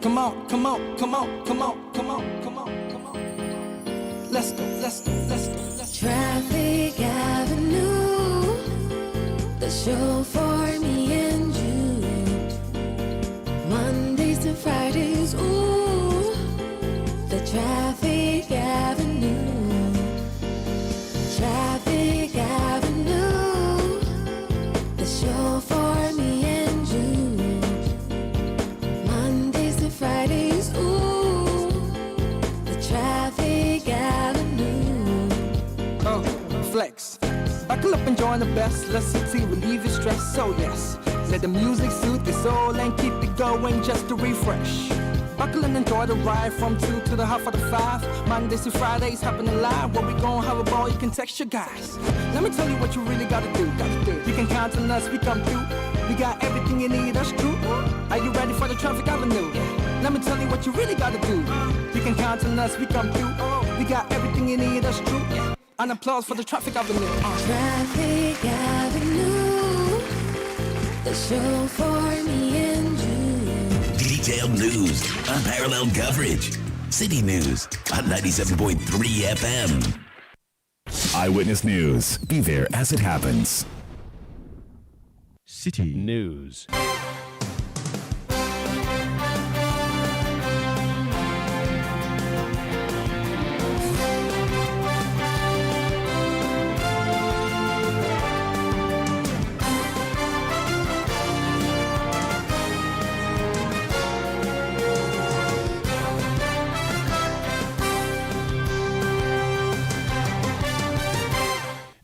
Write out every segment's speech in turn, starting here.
Come on, come on, come on, come on, come on, come on, come on. Let's go, let's go, let's go, let's go. Traffic Avenue, the show for me and you. Mondays to Fridays, ooh, the Traffic Avenue. Traffic Avenue, the show for me and you. Mondays to Fridays, ooh, the Traffic Avenue. Oh, flex. Buckle up and join the best. Let's see, relieve your stress. So yes, let the music soothe your soul and keep it going just to refresh. Buckle and enjoy the ride from 2 to the half of the 5. Mondays to Fridays happening live. Where we gon' have a ball, you can text your guys. Let me tell you what you really gotta do. You can count on us, we come through. We got everything you need, that's true. Are you ready for the Traffic Avenue? Let me tell you what you really gotta do. You can count on us, we come through. We got everything you need, that's true. An applause for the Traffic Avenue. Traffic Avenue, the show for me and you. Detailed news, unparalleled coverage. City News on 97.3 FM. Eyewitness News. Be there as it happens. City News.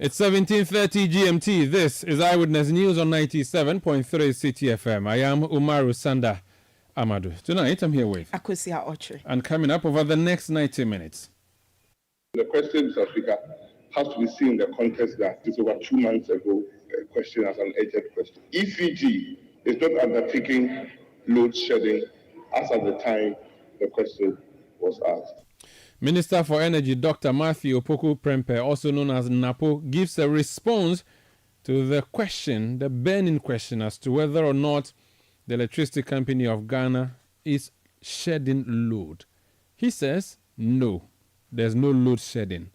It's 17:30 GMT. This is Eyewitness News on 97.3 Citi FM. I am Umaru Sanda Amadu. Tonight I'm here with Akosia Ochre. And coming up over the next 90 minutes. The question, Mr. Speaker, has to be seen in the context that this over 2 months ago, a question as an urgent question. ECG is not undertaking load shedding as at the time the question was asked. Minister for Energy, Dr. Matthew Opoku Prempeh, also known as NAPO, gives a response to the question, the burning question, as to whether or not the Electricity Company of Ghana is shedding load. He says, no, there's no load shedding,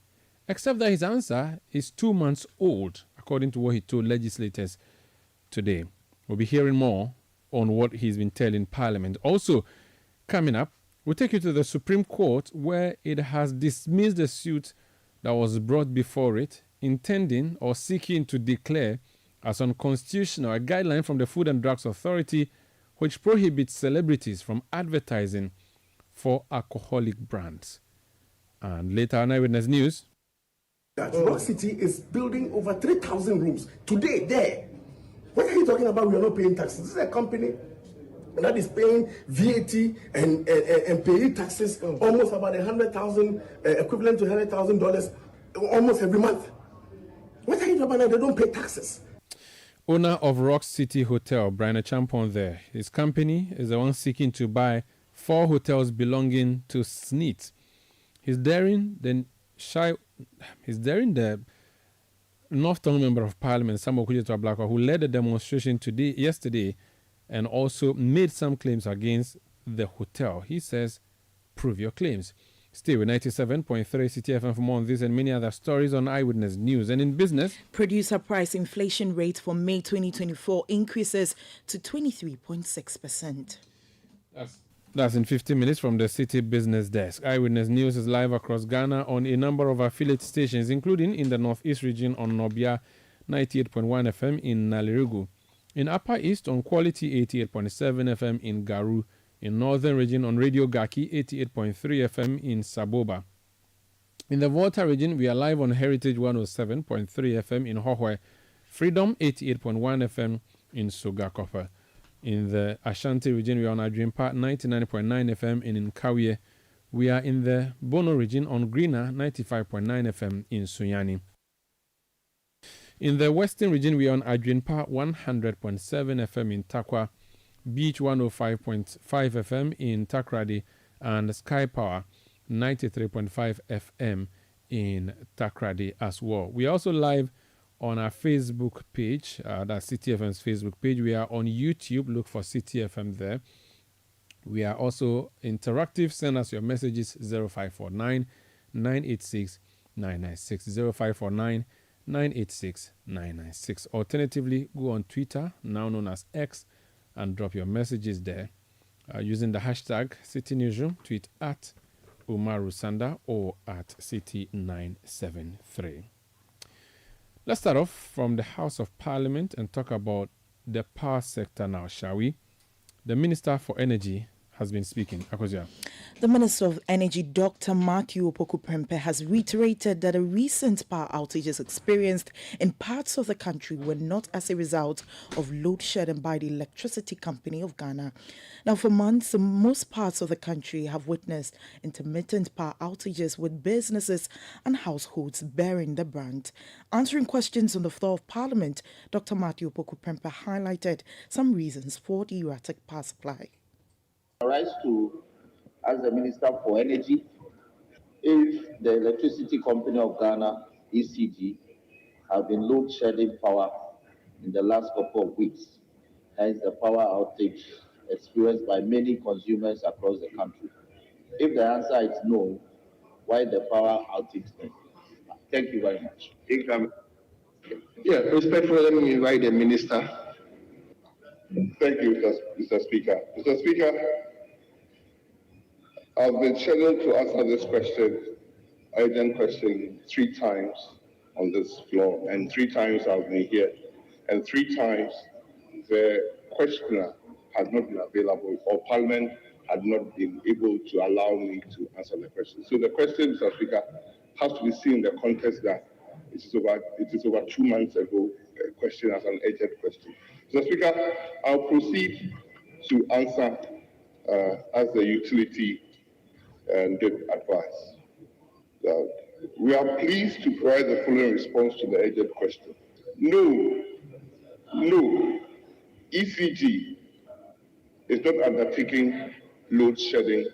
except that his answer is 2 months old, according to what he told legislators today. We'll be hearing more on what he's been telling Parliament. Also, coming up, we'll take you to the Supreme Court, where it has dismissed the suit that was brought before it, intending or seeking to declare as unconstitutional a guideline from the Food and Drugs Authority which prohibits celebrities from advertising for alcoholic brands. And later on Eyewitness News. Rock City is building over 3,000 rooms today there. What are you talking about? We are not paying taxes. This is a company that is paying VAT and paying taxes almost about 100,000, equivalent to $100,000 almost every month. What are you talking about? They don't pay taxes. Owner of Rock City Hotel, Brian Champon there. His company is the one seeking to buy 4 hotels belonging to SNIT. He's daring the Northern Member of Parliament, Samuel Kujeto Ablakwa, who led the demonstration yesterday, and also made some claims against the hotel. He says, prove your claims. Stay with 97.3 Citi FM for more on this and many other stories on Eyewitness News. And in business, Producer price inflation rate for May 2024 increases to 23.6%. That's in 15 minutes from the City Business Desk. Eyewitness News is live across Ghana on a number of affiliate stations, including in the Northeast region on Nobia 98.1 FM in Nalirugu, in Upper East on Quality 88.7 FM in Garu, in Northern region on Radio Gaki 88.3 FM in Saboba. In the Volta region, we are live on Heritage 107.3 FM in Hohwe, Freedom 88.1 FM in Sogakopa. In the Ashanti region, we are on Adrimpa 99.9 FM in Nkawie. We are in the Bono region on Greener 95.9 FM in Sunyani. In the Western region, we are on Adrimpa 100.7 FM in Takwa, Beach 105.5 FM in Takrady, and Sky Power 93.5 FM in Takrady as well. We are also live on our Facebook page, that's Citi FM's Facebook page. We are on YouTube. Look for Citi FM there. We are also interactive. Send us your messages 0549 986 996. 0549 986 996. Alternatively, go on Twitter, now known as X, and drop your messages there using the hashtag Citi Newsroom. Tweet at Umaru Sanda or at Citi973. Let's start off from the House of Parliament and talk about the power sector now, shall we? The Minister for Energy has been speaking. Akozia. The Minister of Energy, Dr. Matthew Opoku-Prempeh, has reiterated that the recent power outages experienced in parts of the country were not as a result of load shedding by the Electricity Company of Ghana. Now, for months, most parts of the country have witnessed intermittent power outages, with businesses and households bearing the brunt. Answering questions on the floor of Parliament, Dr. Matthew Opoku-Prempeh highlighted some reasons for the erratic power supply. I rise to ask the Minister for Energy if the Electricity Company of Ghana, ECG, have been load shedding power in the last couple of weeks, hence the power outage experienced by many consumers across the country. If the answer is no, why the power outage then? Thank you very much. Yeah, respectfully, let me invite the Minister. Thank you, Mr. Speaker. Mr. Speaker, I've been scheduled to answer this question, urgent question, 3 times on this floor, and 3 times I've been here, and 3 times the questioner had not been available, or Parliament had not been able to allow me to answer the question. So the question, Mr. Speaker, has to be seen in the context that it is over 2 months ago, a question as an urgent question. Mr. Speaker, I'll proceed to answer as the utility did advise. We are pleased to provide the following response to the urgent question. No, ECG is not undertaking load shedding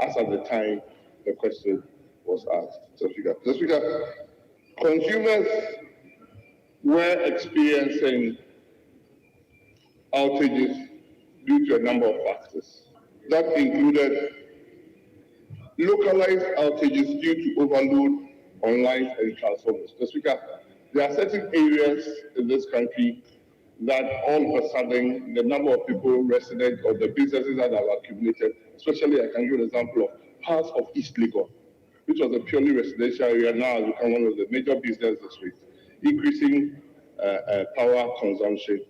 as at the time the question was asked. Mr. Speaker, consumers were experiencing outages due to a number of factors. That included localized outages due to overload on lines and transformers. Mr. Speaker, there are certain areas in this country that all of a sudden the number of people resident or the businesses that have accumulated, especially I can give an example of parts of East Lagos, which was a purely residential area, now has become one of the major business districts, increasing power consumption,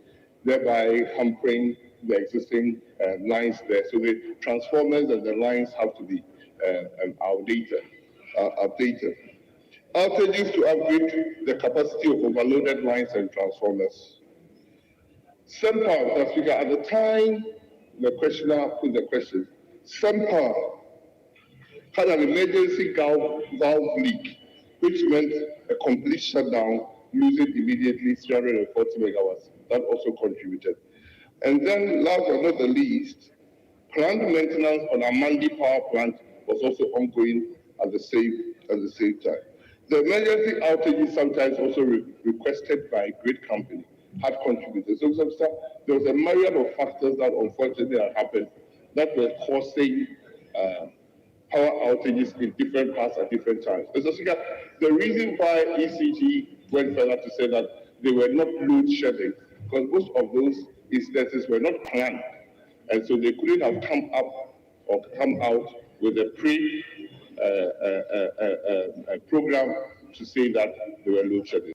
thereby hampering the existing lines there. So the transformers and the lines have to be updated. Outages to upgrade the capacity of overloaded lines and transformers. SEMPOWER, Mr. Speaker, at the time the questioner put the question, SEMPOWER had an emergency valve leak, which meant a complete shutdown, losing immediately 340 megawatts. That also contributed. And then, last but not the least, plant maintenance on our Mandi power plant was also ongoing at the same time. The emergency outages, sometimes also requested by a grid company, had contributed. So there was a myriad of factors that unfortunately had happened that were causing power outages in different parts at different times. So the reason why ECG went further to say that they were not load shedding, because most of those instances were not planned, and so they couldn't have come out with a program to say that they were load shedding.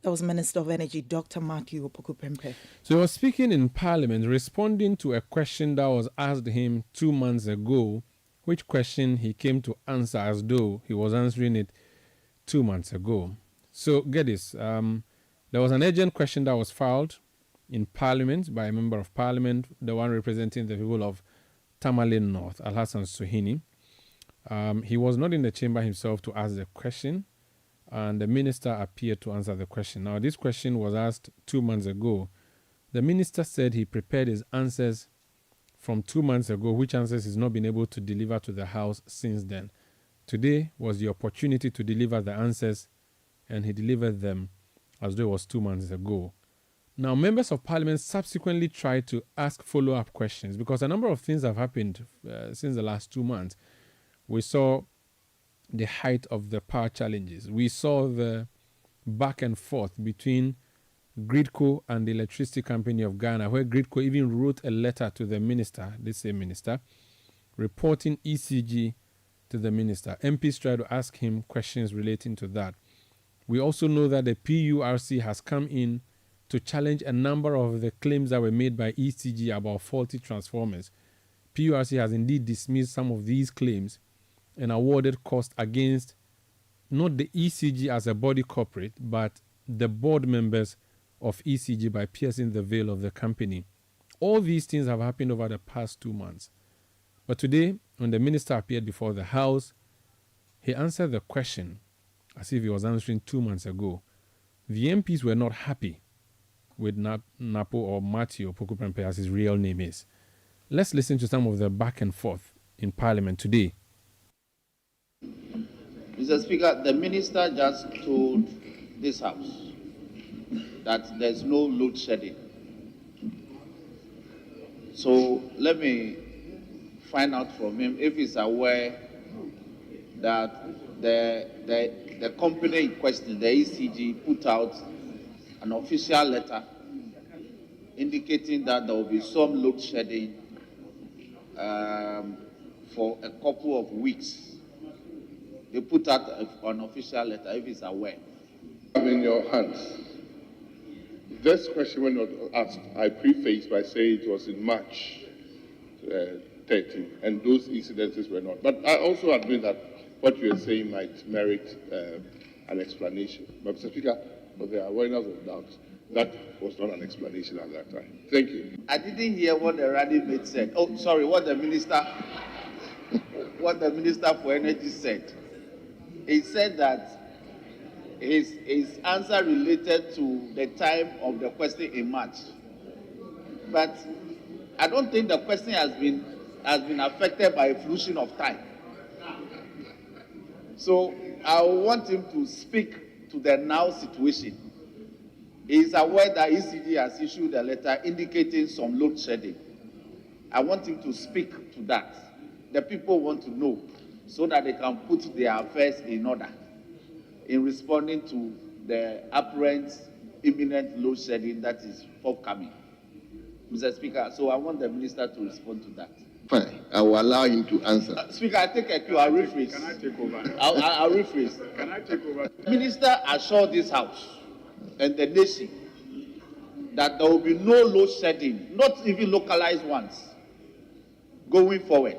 That was Minister of Energy, Dr. Matthew Opoku-Prempeh. So he was speaking in Parliament, responding to a question that was asked him 2 months ago, which question he came to answer as though he was answering it 2 months ago. So get this, there was an urgent question that was filed in Parliament by a member of Parliament, the one representing the people of Tamale North, Alhassan Suhini. He was not in the chamber himself to ask the question, and the minister appeared to answer the question. Now, this question was asked 2 months ago. The minister said he prepared his answers from 2 months ago, which answers he's not been able to deliver to the House since then. Today was the opportunity to deliver the answers, and he delivered them as though it was 2 months ago. Now, members of parliament subsequently tried to ask follow-up questions because a number of things have happened since the last 2 months. We saw the height of the power challenges. We saw the back and forth between Gridco and the Electricity Company of Ghana, where Gridco even wrote a letter to the minister, this same minister, reporting ECG to the minister. MPs tried to ask him questions relating to that. We also know that the PURC has come in to challenge a number of the claims that were made by ECG about faulty transformers. PURC has indeed dismissed some of these claims and awarded cost against not the ECG as a body corporate, but the board members of ECG by piercing the veil of the company. All these things have happened over the past 2 months. But today, when the minister appeared before the House, he answered the question as if he was answering 2 months ago. The MPs were not happy with Napo or Matthew Opoku-Prempeh, as his real name is. Let's listen to some of the back and forth in Parliament today. Mr. Speaker, the minister just told this House that there's no load shedding. So let me find out from him if he's aware that the company in question, the ECG, put out an official letter indicating that there will be some load shedding for a couple of weeks. They put out an official letter, if he's aware. I'm in your hands. This question was not asked. I prefaced by saying it was in March 13, and those incidences were not. But I also admit that what you are saying might merit an explanation. But Mr. Speaker, for the awareness of doubt, that was not an explanation at that time. Thank you. I didn't hear what the running mate said. Oh, sorry, what the minister for energy said. He said that his answer related to the time of the question in March. But I don't think the question has been affected by a flushing of time. So I want him to speak to the now situation. He is aware that ECG has issued a letter indicating some load shedding. I want him to speak to that. The people want to know so that they can put their affairs in order in responding to the apparent imminent load shedding that is forthcoming. Mr. Speaker, so I want the minister to respond to that. Fine, I will allow him to answer. Speaker, I take a cue. I'll rephrase. Can I take over? I'll rephrase. Can I take over? The minister assured this House and the nation that there will be no load shedding, not even localized ones, going forward,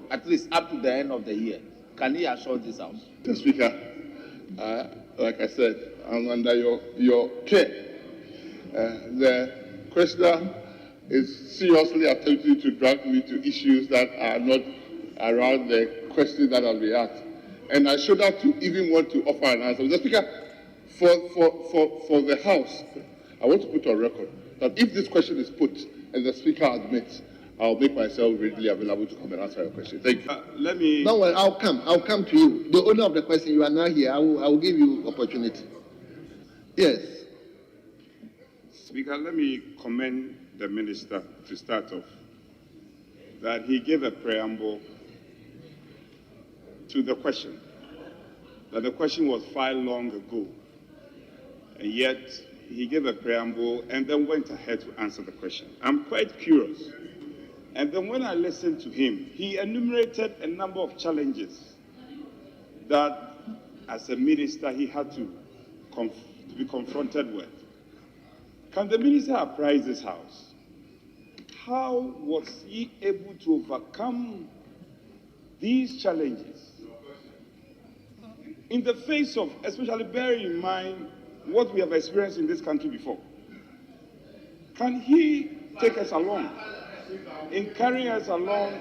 at least up to the end of the year. Can he assure this House? Mr. Speaker, like I said, I'm under your care. The questioner is seriously attempting to drag me to issues that are not around the question that I'll be asked. And I should have to even want to offer an answer. Mr. Speaker, for the House, I want to put on record that if this question is put and the Speaker admits, I'll make myself readily available to come and answer your question. Thank you. Let me... No, well, I'll come to you. The owner of the question, you are now here. I will give you opportunity. Yes. Speaker, let me commend the minister to start off, that he gave a preamble to the question, that the question was filed long ago, and yet he gave a preamble and then went ahead to answer the question. I'm quite curious. And then when I listened to him, he enumerated a number of challenges that, as a minister, he had to be confronted with. Can the minister apprise this House? How was he able to overcome these challenges in the face of, especially bearing in mind what we have experienced in this country before? Can he take us along in carrying us along?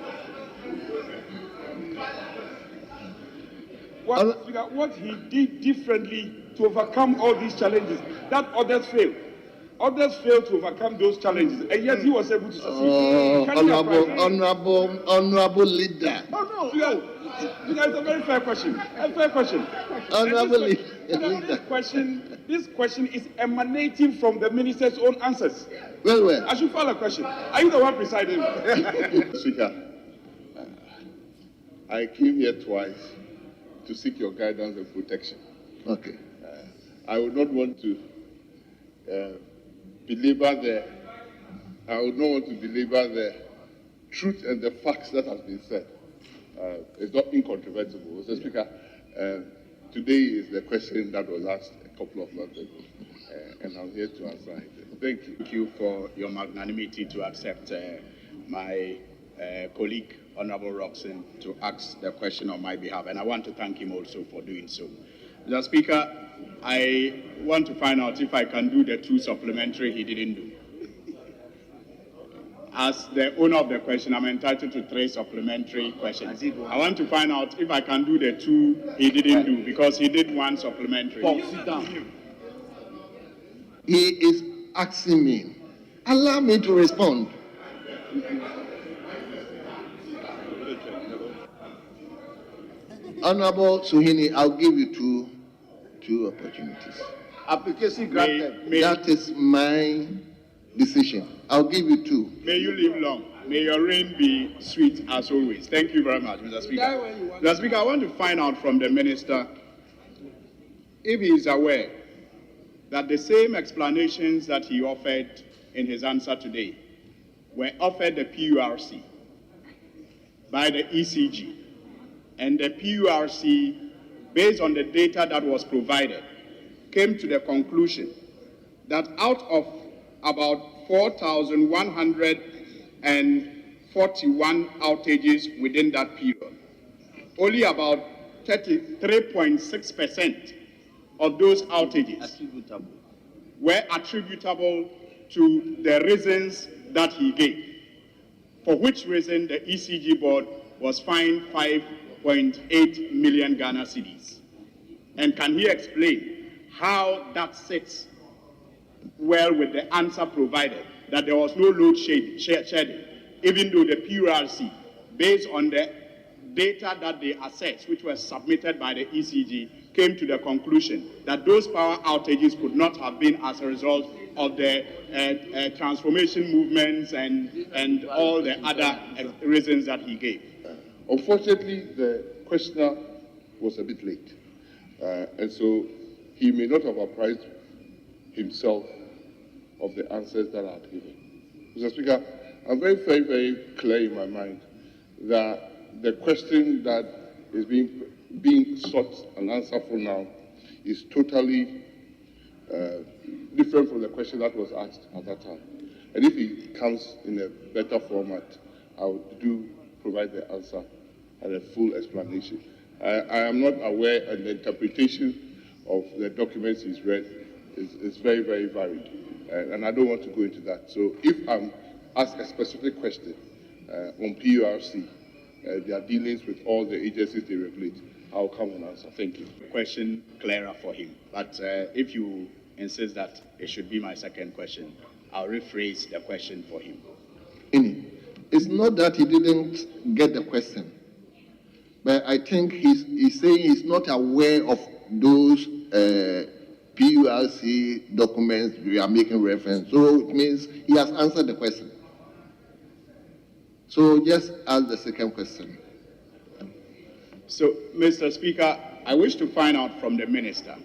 What he did differently to overcome all these challenges that others failed. Others failed to overcome those challenges, and yet he was able to succeed. Honorable leader. Oh, no. It's a very fair question. A fair question. Honorable leader. This question is emanating from the minister's own answers. Well. I should file a question. Are you the one presiding? Speaker, I came here twice to seek your guidance and protection. Okay. I would not want to belabor the truth and the facts that has been said. It's not incontrovertible. Mr. Speaker, today is the question that was asked a couple of months ago, and I'm here to answer it. Thank you. Thank you for your magnanimity to accept my colleague, Honorable Roxon, to ask the question on my behalf, and I want to thank him also for doing so. Mr. Speaker, I want to find out if I can do the 2 supplementary he didn't do. As the owner of the question, I'm entitled to 3 supplementary questions. I want to find out if I can do the 2 he didn't do, because he did 1 supplementary. Paul, sit down. He is asking me. Allow me to respond. Honorable Suhini, I'll give you two opportunities. Application granted. That is my decision. I'll give you 2. May you live long. May your reign be sweet as always. Thank you very much, Mr. Speaker. Mr. Speaker, I want to find out from the minister if he is aware that the same explanations that he offered in his answer today were offered the PURC by the ECG. And the PURC, based on the data that was provided, came to the conclusion that out of about 4,141 outages within that period, only about 33.6% of those outages were attributable to the reasons that he gave, for which reason the ECG board was fined 5.8 million Ghana cedis. And can he explain how that sits well with the answer provided that there was no load shedding, even though the PURC, based on the data that they assessed, which was submitted by the ECG, came to the conclusion that those power outages could not have been as a result of the transformation movements and all the other reasons that he gave. Unfortunately, the questioner was a bit late, and so he may not have apprised himself of the answers that I had given. Mr. Speaker, I'm very, very, very clear in my mind that the question that is being sought an answer for now is totally different from the question that was asked at that time. And if it comes in a better format, I would provide the answer and a full explanation. I am not aware, and the interpretation of the documents he's read is very, very varied. And I don't want to go into that. So if I'm asked a specific question on PURC, their dealings with all the agencies they regulate, I'll come and answer. Thank you. Question clearer for him. But if you insist that it should be my second question, I'll rephrase the question for him. It's not that he didn't get the question, but I think he's saying he's not aware of those PURC documents we are making reference. So it means he has answered the question. So just ask the second question. So, Mr. Speaker, I wish to find out from the minister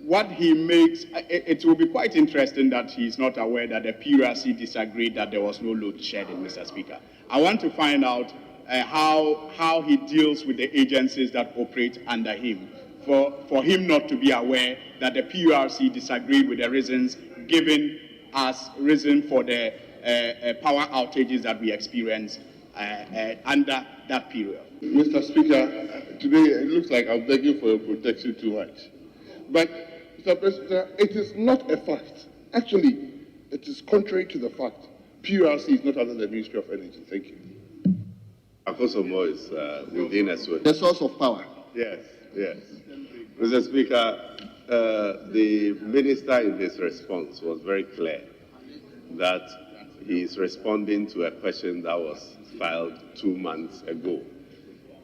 what he makes. It will be quite interesting that he's not aware that the PURC disagreed that there was no load shedding, Mr. Speaker. I want to find out how he deals with the agencies that operate under him, for him not to be aware that the PURC disagreed with the reasons given as reason for the power outages that we experienced under that period. Mr. Speaker, today it looks like I'm begging for your protection too much. But, Mr. President, it is not a fact. Actually, it is contrary to the fact. PURC is not under the Ministry of Energy. Thank you. Akosomo is within as well. The source of power. Yes. Mr. Speaker, the minister in his response was very clear that he is responding to a question that was filed 2 months ago.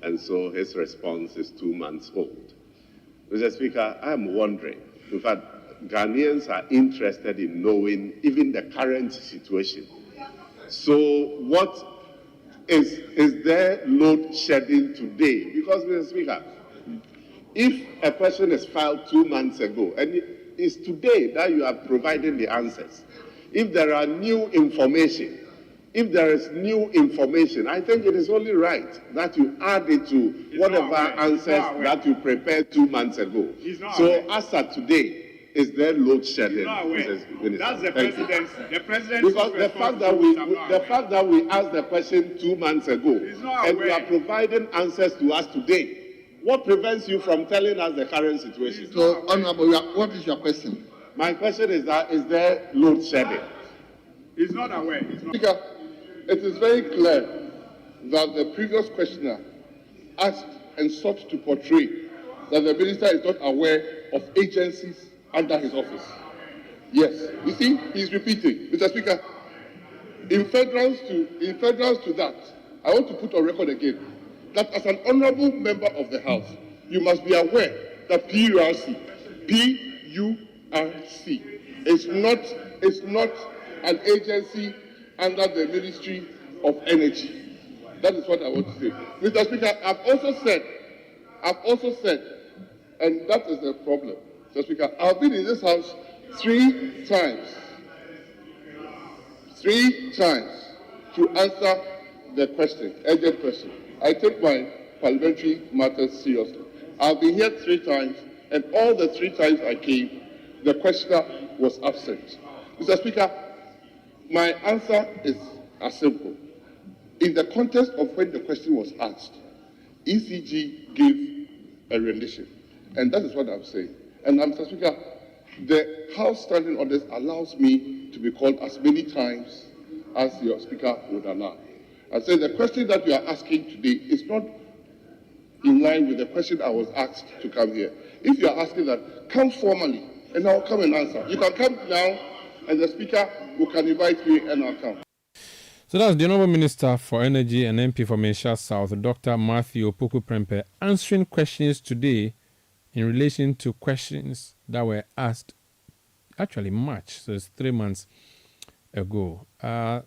and so his response is 2 months old. Mr. Speaker, I'm wondering, in fact, Ghanaians are interested in knowing even the current situation. So what is there load shedding today? Because, Mr. Speaker, if a question is filed 2 months ago, and it's today that you are providing the answers, if there are new information, I think it is only right that you add it to whatever answers that you prepared 2 months ago. So as of today, is there load shedding? That's the president. The president. Because the fact that we asked the question 2 months ago and we are providing answers to us today, what prevents you from telling us the current situation? So, Honorable, what is your question? My question is that, is there load shedding? He's not aware. Speaker, it is very clear that the previous questioner asked and sought to portray that the minister is not aware of agencies under his office. Yes, you see, he's repeating. Mr. Speaker, in federals to that, I want to put on record again that as an honorable member of the House, you must be aware that PURC is not an agency under the Ministry of Energy. That is what I want to say. Mr. Speaker, I've also said, and that is the problem, Mr. Speaker, I've been in this House 3 times to answer the question, urgent question. I take my parliamentary matters seriously. I've been here 3 times, and all the 3 times I came, the questioner was absent. Mr. Speaker, my answer is as simple. In the context of when the question was asked, ECG gave a rendition, and that is what I'm saying. And Mr. Speaker, the House standing orders allows me to be called as many times as your Speaker would allow. I say the question that you are asking today is not in line with the question I was asked to come here. If you are asking that, come formally, and I'll come and answer. You can come now, and the Speaker can invite me, and I'll come. So that's the Honourable Minister for Energy and MP for Mensah South, Dr. Matthew Opoku Prempeh, answering questions today in relation to questions that were asked actually March, so it's 3 months ago. A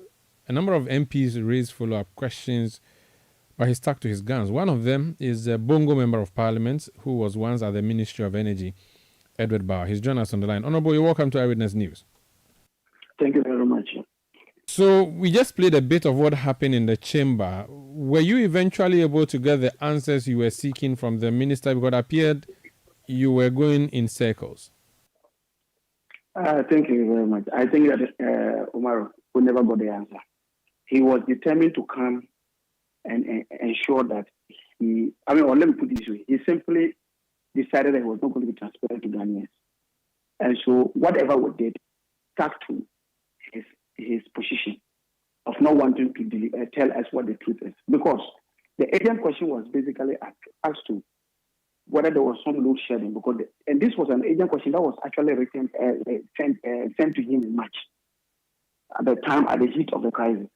number of MPs raised follow-up questions, but he stuck to his guns. One of them is a Bongo Member of Parliament who was once at the Ministry of Energy, Edward Bauer. He's joined us on the line. Honourable, you're welcome to Eyewitness News. Thank you very much. So we just played a bit of what happened in the chamber. Were you eventually able to get the answers you were seeking from the minister? Because it appeared you were going in circles. Thank you very much. I think that Omar we never got the answer. He was determined to come and ensure that let me put it this way. He simply decided that he was not going to be transparent to Ghanaians. And so whatever we did, stuck to his position of not wanting to tell us what the truth is. Because the agent question was basically asked to whether there was some load shedding. And this was an agent question that was actually written, sent to him in March, at the time, at the heat of the crisis.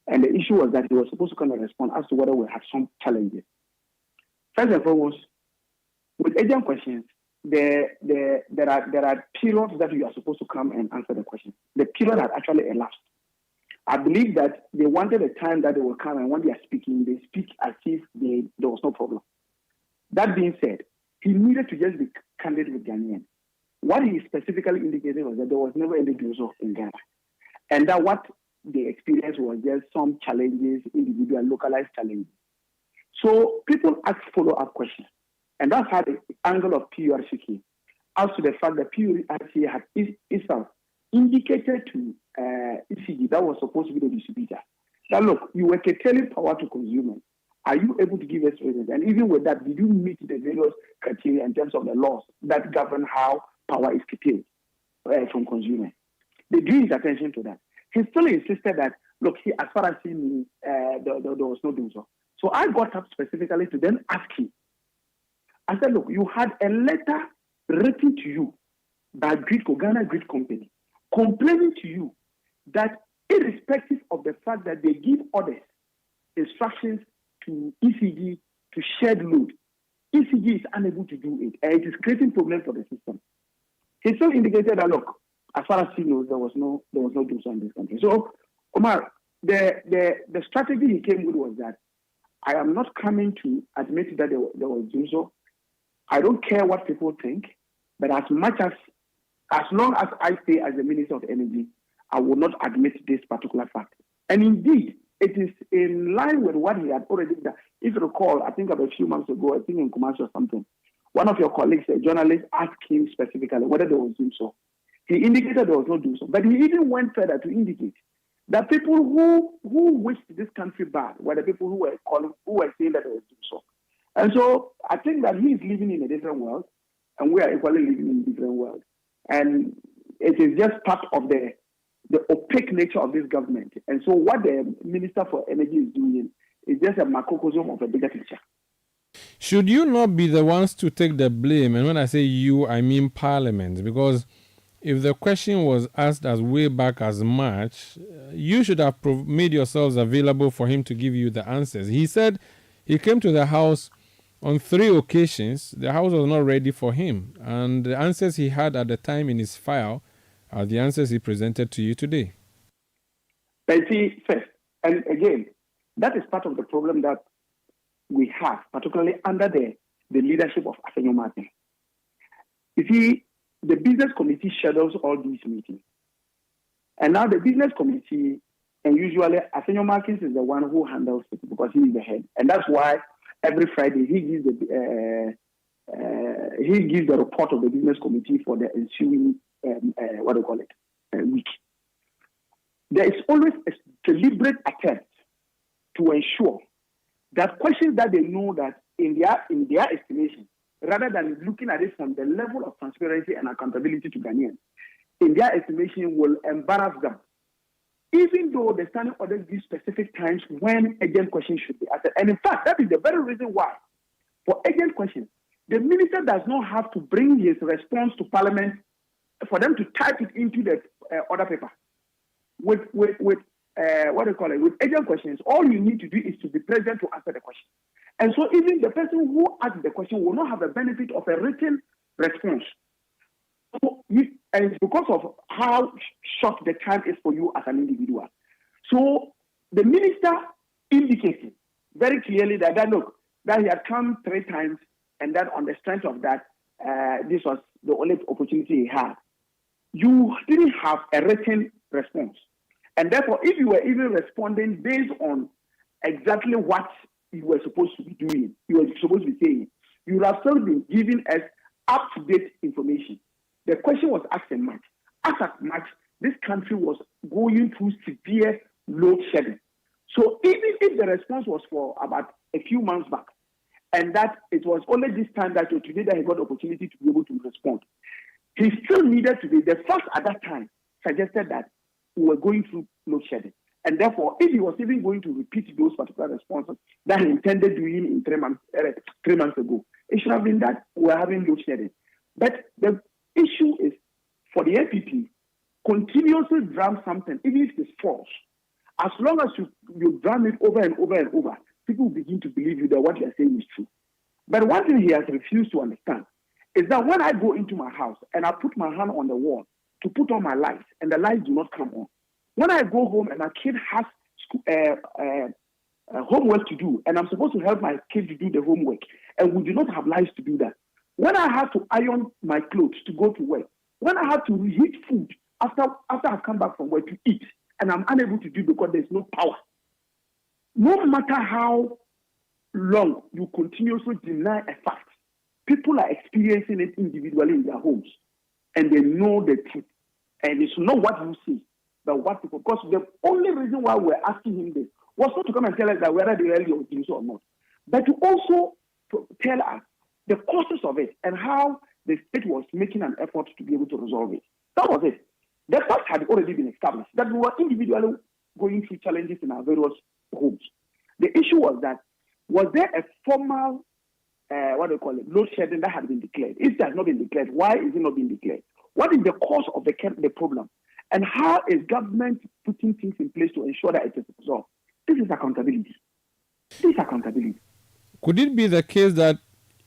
And the issue was that he was supposed to come and respond as to whether we had some challenges. First and foremost, with agent questions, there are periods that you are supposed to come and answer the question. The period had actually elapsed. I believe that they wanted a time that they will come, and when they are speaking, they speak as if there was no problem. That being said, he needed to just be candid with Ghanaians. What he specifically indicated was that there was never any Druzo in Ghana, and that what they experienced was just some challenges, individual, localized challenges. So people ask follow-up questions, and that's how the angle of PURC came. As to the fact that PURC had itself indicated to ECG that was supposed to be the distributor that, look, you were curtailing power to consumers. Are you able to give us reasons? And even with that, did you meet the various criteria in terms of the laws that govern how power is curtailed from consumers? They drew his attention to that. He still insisted that, look, as far as he knew, there was no doing so. So I got up specifically to then ask him. I said, look, you had a letter written to you by Ghana Grid Company complaining to you that irrespective of the fact that they give orders, instructions to ECG to shed load. ECG is unable to do it, and it is creating problems for the system. He still indicated that, look, as far as he knows, there was no doom in this country. So, Omar, the strategy he came with was that I am not coming to admit that there was doom. I don't care what people think, but as long as I stay as the Minister of Energy, I will not admit this particular fact. And indeed, it is in line with what he had already done. If you recall, I think about a few months ago, I think in Kumasi or something, one of your colleagues, a journalist, asked him specifically whether there was doom. He indicated there was no doom. But he even went further to indicate that people who wished this country bad were the people who were saying that there was doom. And so I think that he is living in a different world, and we are equally living in a different world. And it is just part of the opaque nature of this government. And so what the Minister for Energy is doing is just a macrocosm of a bigger picture. Should you not be the ones to take the blame? And when I say you, I mean Parliament. Because if the question was asked as way back as March, you should have made yourselves available for him to give you the answers. He said he came to the House on 3 occasions. The House was not ready for him. And the answers he had at the time in his file are the answers he presented to you today. But see, first, and again, that is part of the problem that we have, particularly under the leadership of Afenyo Martin. You see, the business committee schedules all these meetings. And now the business committee, and usually Afenyo Martin is the one who handles it because he is the head. And that's why every Friday he gives the report of the business committee for the ensuing week. There is always a deliberate attempt to ensure that questions that they know that in their estimation, rather than looking at it from the level of transparency and accountability to Ghanaians, in their estimation will embarrass them. Even though the standing order gives specific times when urgent questions should be asked. And in fact, that is the very reason why, for urgent questions, the minister does not have to bring his response to Parliament for them to type it into the order paper. With urgent questions, all you need to do is to be present to answer the question. And so even the person who asked the question will not have the benefit of a written response. And it's because of how short the time is for you as an individual. So the minister indicated very clearly that he had come 3 times, and that on the strength of that, this was the only opportunity he had. You didn't have a written response. And therefore, if you were even responding based on exactly what you were supposed to be doing, you were supposed to be saying, you would have still been giving us up-to-date information. The question was asked in March. As at March, this country was going through severe load shedding. So even if the response was for about a few months back, and that it was only this time that today that he got the opportunity to be able to respond, he still needed to be, the first at that time suggested that we were going through load shedding. And therefore, if he was even going to repeat those particular responses that he intended doing in 3 months ago, it should have been that we are having load shedding. But the issue is, for the NPP, continuously drum something, even if it's false. As long as you drum it over and over and over, people will begin to believe you that what you are saying is true. But one thing he has refused to understand is that when I go into my house and I put my hand on the wall to put on my lights and the lights do not come on, when I go home and my kid has homework to do and I'm supposed to help my kid to do the homework and we do not have lights to do that, when I have to iron my clothes to go to work, when I have to reheat food after I've come back from work to eat and I'm unable to do because there's no power, no matter how long you continuously deny a fact, people are experiencing it individually in their homes and they know the truth. And it's not what you see, but what people, because the only reason why we're asking him this was not to come and tell us that whether they really are doing so or not, but to also tell us the causes of it and how the state was making an effort to be able to resolve it. That was it. The fact had already been established that we were individually going through challenges in our various homes. The issue was that, was there a formal, load shedding that had been declared? If it has not been declared, why is it not being declared? What is the cause of the problem? And how is government putting things in place to ensure that it is resolved? This is accountability. This is accountability. Could it be the case that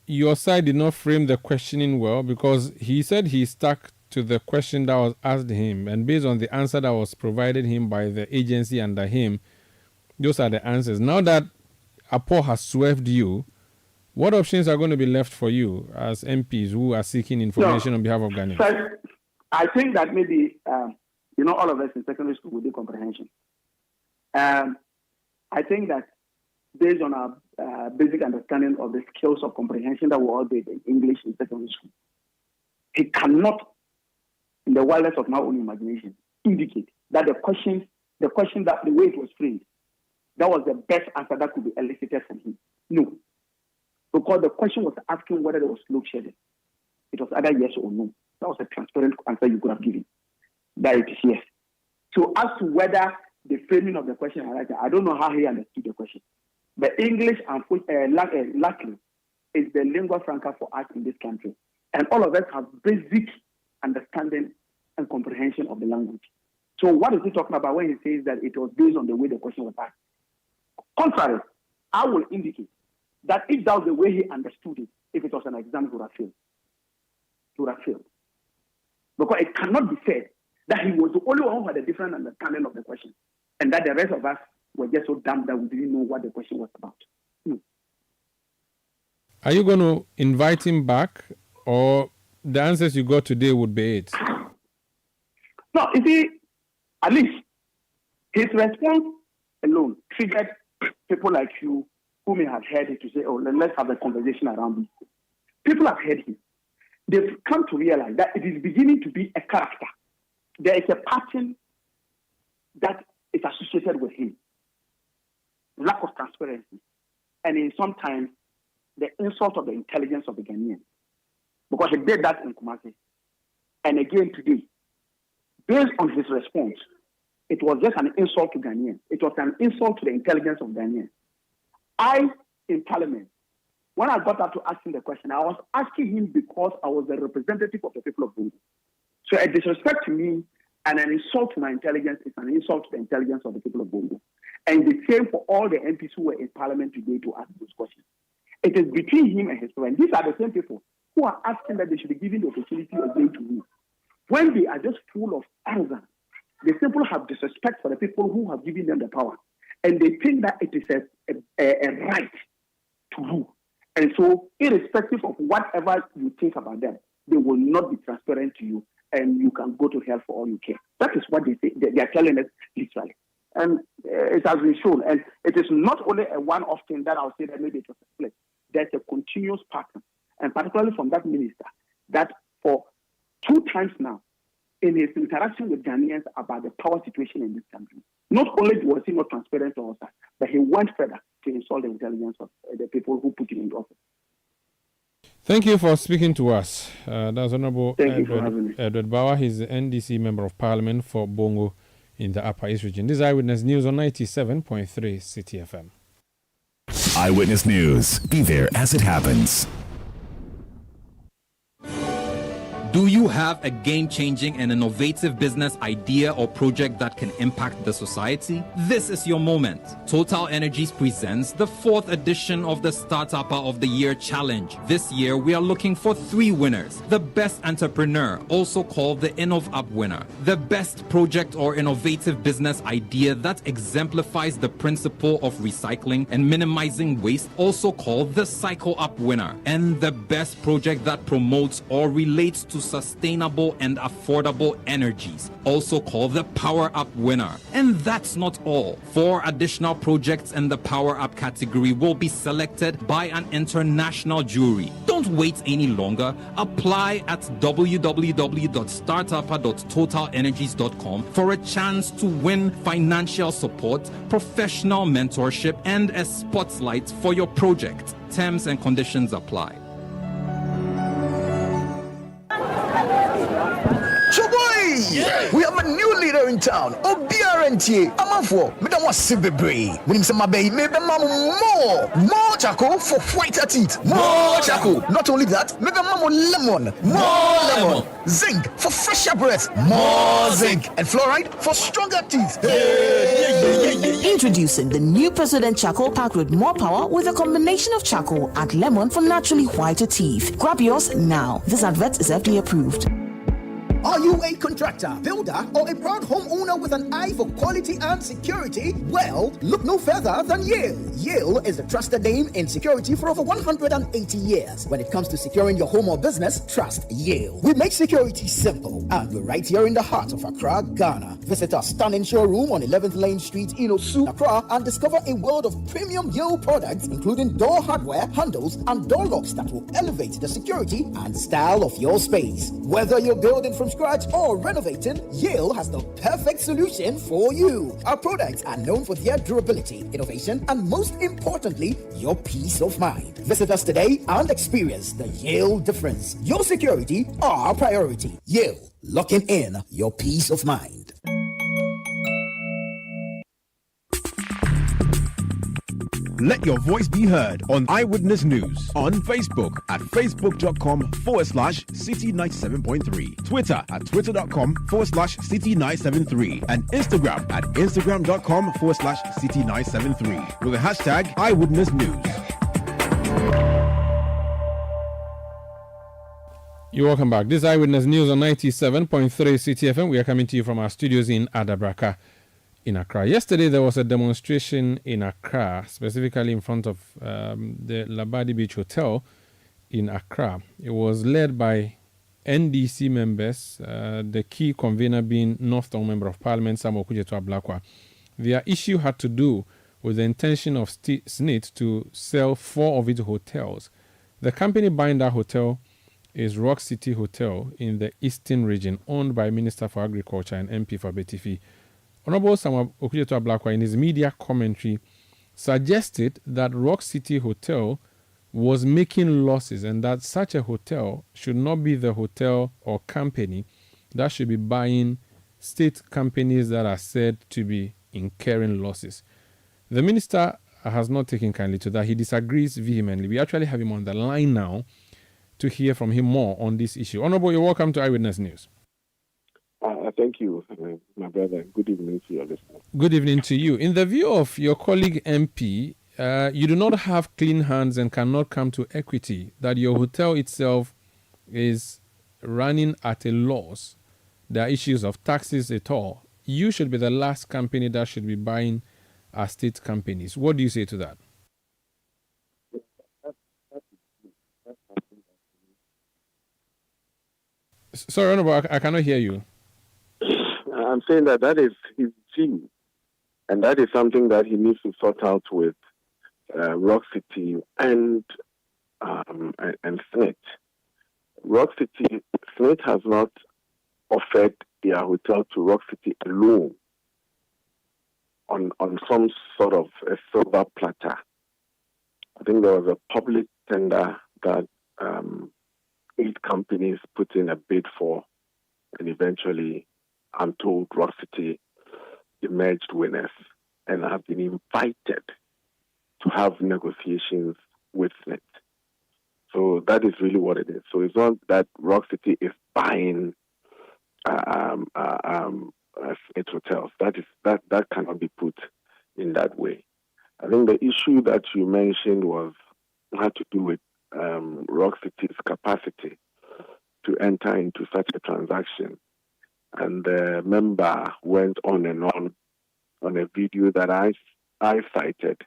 your side did not frame the questioning well? Because he said he stuck to the question that was asked him, and based on the answer that was provided him by the agency under him, those are the answers. Now that Apo has swerved you, what options are going to be left for you as MPs who are seeking information on behalf of Ghanaians? First, I think that maybe, all of us in secondary school will do comprehension. I think that based on our basic understanding of the skills of comprehension that we all did in English in secondary school, it cannot, in the wildest of my own imagination, indicate that the question that the way it was framed, that was the best answer that could be elicited from him. No. Because the question was asking whether there was load shedding. It was either yes or no. That was a transparent answer you could have given. That it is yes. So as to whether the framing of the question, I don't know how he understood the question. But English and Latin is the lingua franca for us in this country. And all of us have basic understanding and comprehension of the language. So what is he talking about when he says that it was based on the way the question was asked? Contrary, I will indicate that if that was the way he understood it, if it was an exam, he would have failed. He would have failed. Because it cannot be said that he was the only one who had a different understanding of the question, and that the rest of us were just so dumb that we didn't know what the question was about. No. Are you going to invite him back, or the answers you got today would be it? No, you see, at least his response alone triggered people like you who may have heard it to say, oh, let's have a conversation around this. People have heard him. They've come to realize that it is beginning to be a character. There is a pattern that is associated with him. Lack of transparency. And in sometimes the insult of the intelligence of the Ghanaian. Because he did that in Kumasi. And again today, based on his response, it was just an insult to Ghanaians. It was an insult to the intelligence of Ghanaians. In Parliament, when I got up to asking the question, I was asking him because I was the representative of the people of Bongo. So a disrespect to me and an insult to my intelligence is an insult to the intelligence of the people of Bongo. And the same for all the MPs who were in Parliament today to ask those questions. It is between him and his friend. These are the same people who are asking that they should be given the opportunity again to me. When they are just full of arrogance, they simply have disrespect for the people who have given them the power. And they think that it is a right to rule. And so, irrespective of whatever you think about them, they will not be transparent to you, and you can go to hell for all you care. That is what they say. They are telling us literally. And it has been shown. And it is not only a one-off thing that I'll say that maybe it was a split. There's a continuous pattern, and particularly from that minister, that for 2 times now, in his interaction with Ghanaians about the power situation in this country, not only was he not transparent to us, but he went further to insult the intelligence of the people who put him in office. Thank you for speaking to us. That's Honorable Edward Bauer. He's the NDC Member of Parliament for Bongo in the Upper East Region. This is Eyewitness News on 97.3 Citi FM. Eyewitness News. Be there as it happens. Do you have a game-changing and innovative business idea or project that can impact the society? This is your moment. Total Energies presents the 4th edition of the Startup of the Year Challenge. This year, we are looking for 3 winners. The Best Entrepreneur, also called the InnovUp winner. The Best Project or Innovative Business Idea that exemplifies the principle of recycling and minimizing waste, also called the Cycle Up winner. And the Best Project that promotes or relates to sustainable and affordable energies, also called the Power Up winner. And that's not all. 4 additional projects in the Power Up category will be selected by an international jury. Don't wait any longer. Apply at www.startupper.totalenergies.com for a chance to win financial support, professional mentorship, and a spotlight for your project. Terms and conditions apply. We have a new leader in town. Obiarentie. Amanfo. Madam was Sibebre. When him say my baby, maybe more charcoal for whiter teeth. More charcoal. Not only that, maybe lemon. More lemon. Zinc for fresher breath. More zinc. And fluoride for stronger teeth. Introducing the new President Charcoal Pack with more power with a combination of charcoal and lemon for naturally whiter teeth. Grab yours now. This advert is FDA approved. Are you a contractor, builder, or a proud homeowner with an eye for quality and security? Well, look no further than Yale. Yale is the trusted name in security for over 180 years. When it comes to securing your home or business, trust Yale. We make security simple, and we're right here in the heart of Accra, Ghana. Visit our stunning showroom on 11th Lane Street in Osu, Accra, and discover a world of premium Yale products, including door hardware, handles, and door locks that will elevate the security and style of your space. Whether you're building from scratch or renovating, Yale has the perfect solution for you. Our products are known for their durability, innovation, and most importantly, your peace of mind. Visit us today and experience the Yale difference. Your security, our priority. Yale, locking in your peace of mind. Let your voice be heard on Eyewitness News on Facebook at facebook.com/Citi97.3, Twitter at twitter.com/Citi973, and Instagram at instagram.com/Citi973 with the hashtag Eyewitness News. You're welcome back. This is Eyewitness News on 97.3 Citi FM. We are coming to you from our studios in Adabraka, in Accra. Yesterday, there was a demonstration in Accra, specifically in front of the Labadi Beach Hotel in Accra. It was led by NDC members, the key convener being Northern Member of Parliament, Samuel Kujetu Ablakwa. Their issue had to do with the intention of SNIT to sell 4 of its hotels. The company buying that hotel is Rock City Hotel in the Eastern region, owned by Minister for Agriculture and MP for Betifi. Honorable Samuel Okujetu Ablakwa, in his media commentary, suggested that Rock City Hotel was making losses and that such a hotel should not be the hotel or company that should be buying state companies that are said to be incurring losses. The minister has not taken kindly to that. He disagrees vehemently. We actually have him on the line now to hear from him more on this issue. Honorable, you're welcome to Eyewitness News. Thank you, my brother. Good evening to your listeners. Good evening to you. In the view of your colleague MP, you do not have clean hands and cannot come to equity, that your hotel itself is running at a loss. There are issues of taxes at all. You should be the last company that should be buying our state companies. What do you say to that? Sorry, Honorable, I cannot hear you. I'm saying that is his view, and that is something that he needs to sort out with Rock City and SNIT. Rock City, SNIT has not offered their hotel to Rock City alone on some sort of a silver platter. I think there was a public tender that 8 companies put in a bid for, and eventually I'm told Rock City emerged winners and have been invited to have negotiations with SNIT. So that is really what it is. So it's not that Rock City is buying SNIT hotels. That cannot be put in that way. I think the issue that you mentioned had to do with Rock City's capacity to enter into such a transaction. And the member went on and on a video that I cited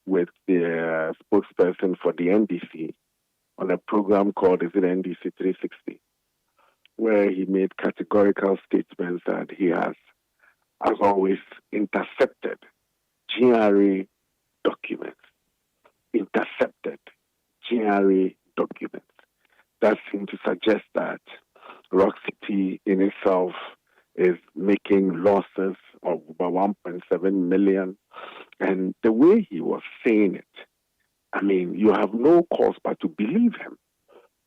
with the spokesperson for the NDC on a program called NDC 360, where he made categorical statements that he has, as always, intercepted GRA documents. Intercepted GRA documents that seem to suggest that Rock City in itself is making losses of about 1.7 million. And the way he was saying it, I mean, you have no cause but to believe him,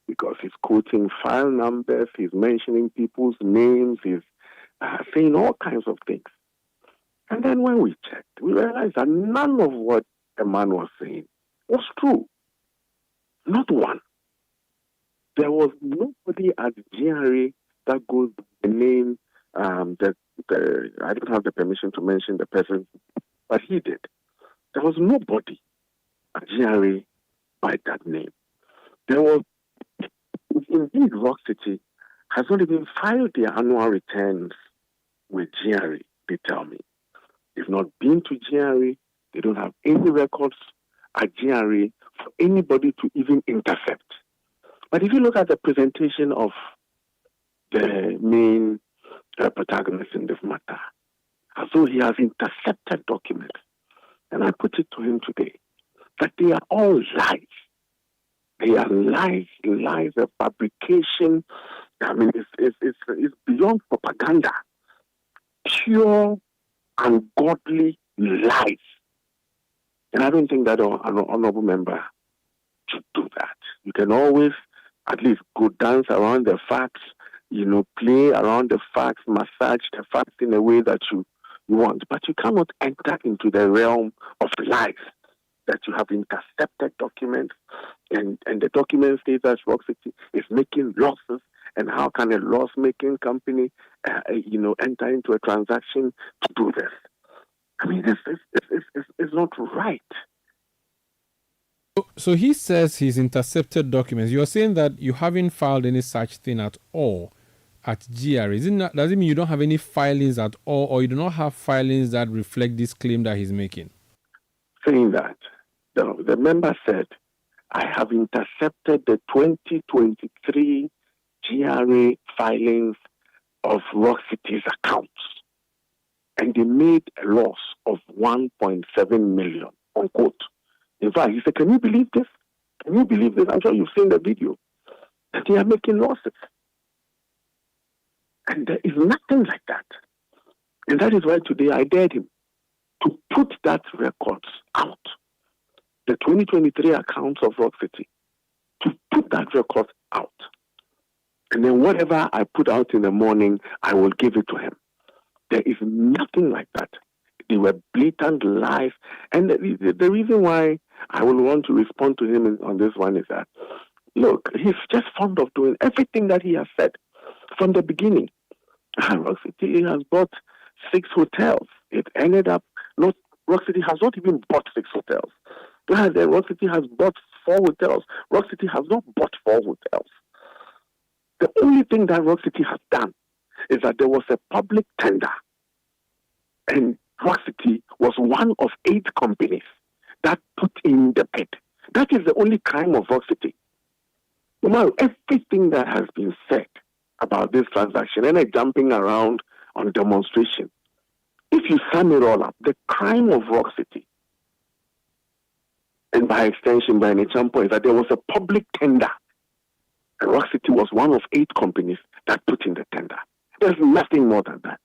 because he's quoting file numbers, he's mentioning people's names, he's saying all kinds of things. And then when we checked, we realized that none of what the man was saying was true. Not one. There was nobody at GRA that goes by the name I don't have the permission to mention the person, but he did. There was nobody at GRA by that name. There was, indeed, Rock City has not even filed their annual returns with GRA, they tell me. They've not been to GRA. They don't have any records at GRA for anybody to even intercept. But if you look at the presentation of the main protagonist in this matter, as though he has intercepted documents, and I put it to him today, that they are all lies. They are lies, a fabrication. I mean, it's beyond propaganda. Pure, ungodly lies. And I don't think that an honorable member should do that. You can always at least go dance around the facts, play around the facts, massage the facts in a way that you want. But you cannot enter into the realm of lies, that you have intercepted documents and the document says that Rock City is making losses, and how can a loss-making company, enter into a transaction to do this? I mean, it's not right. So he says he's intercepted documents. You're saying that you haven't filed any such thing at all at GRA. Does it mean you don't have any filings at all, or you do not have filings that reflect this claim that he's making? Saying that, the member said, I have intercepted the 2023 GRA filings of Rock City's accounts, and they made a loss of 1.7 million, unquote. In fact, he said, can you believe this? Can you believe this? I'm sure you've seen the video. That they are making losses. And there is nothing like that. And that is why today I dared him to put that records out. The 2023 accounts of Rock City, to put that record out. And then whatever I put out in the morning, I will give it to him. There is nothing like that. They were blatant lies. And the reason why I will want to respond to him on this one is that, look, he's just fond of doing everything that he has said from the beginning. Rock City has bought 6 hotels. It ended up, Rock City has not even bought 6 hotels. Rock City has bought 4 hotels. Rock City has not bought 4 hotels. The only thing that Rock City has done is that there was a public tender, and Rock City was one of 8 companies that put in the bid. That is the only crime of Rock City. No matter everything that has been said about this transaction and jumping around on demonstration, if you sum it all up, the crime of Rock City, and by extension, by an example, is that there was a public tender. And Rock City was one of 8 companies that put in the tender. There's nothing more than that.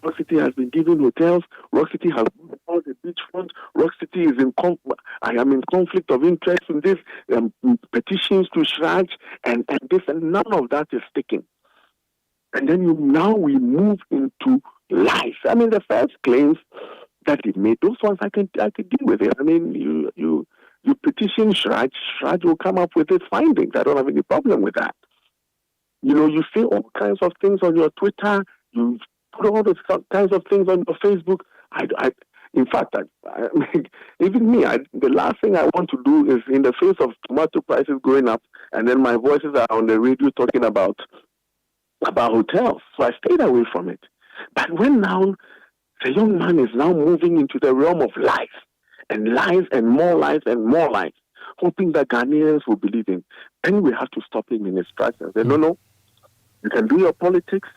Rock City has been given hotels. Rock City has all the beachfront. Rock City is I am in conflict of interest in this, petitions to Shraj and this, and none of that is sticking. And then we move into lies. I mean, the first claims that he made, those ones I could deal with it. I mean, you petition Shraj will come up with his findings. I don't have any problem with that. You say all kinds of things on your Twitter. You put all those kinds of things on your Facebook. In fact, even me, the last thing I want to do is, in the face of tomato prices going up, and then my voices are on the radio talking about hotels. So I stayed away from it. But when now the young man is now moving into the realm of lies and more lies and more lies, hoping that Ghanaians will believe him, then we have to stop him in his tracks and say, no, you can do your politics,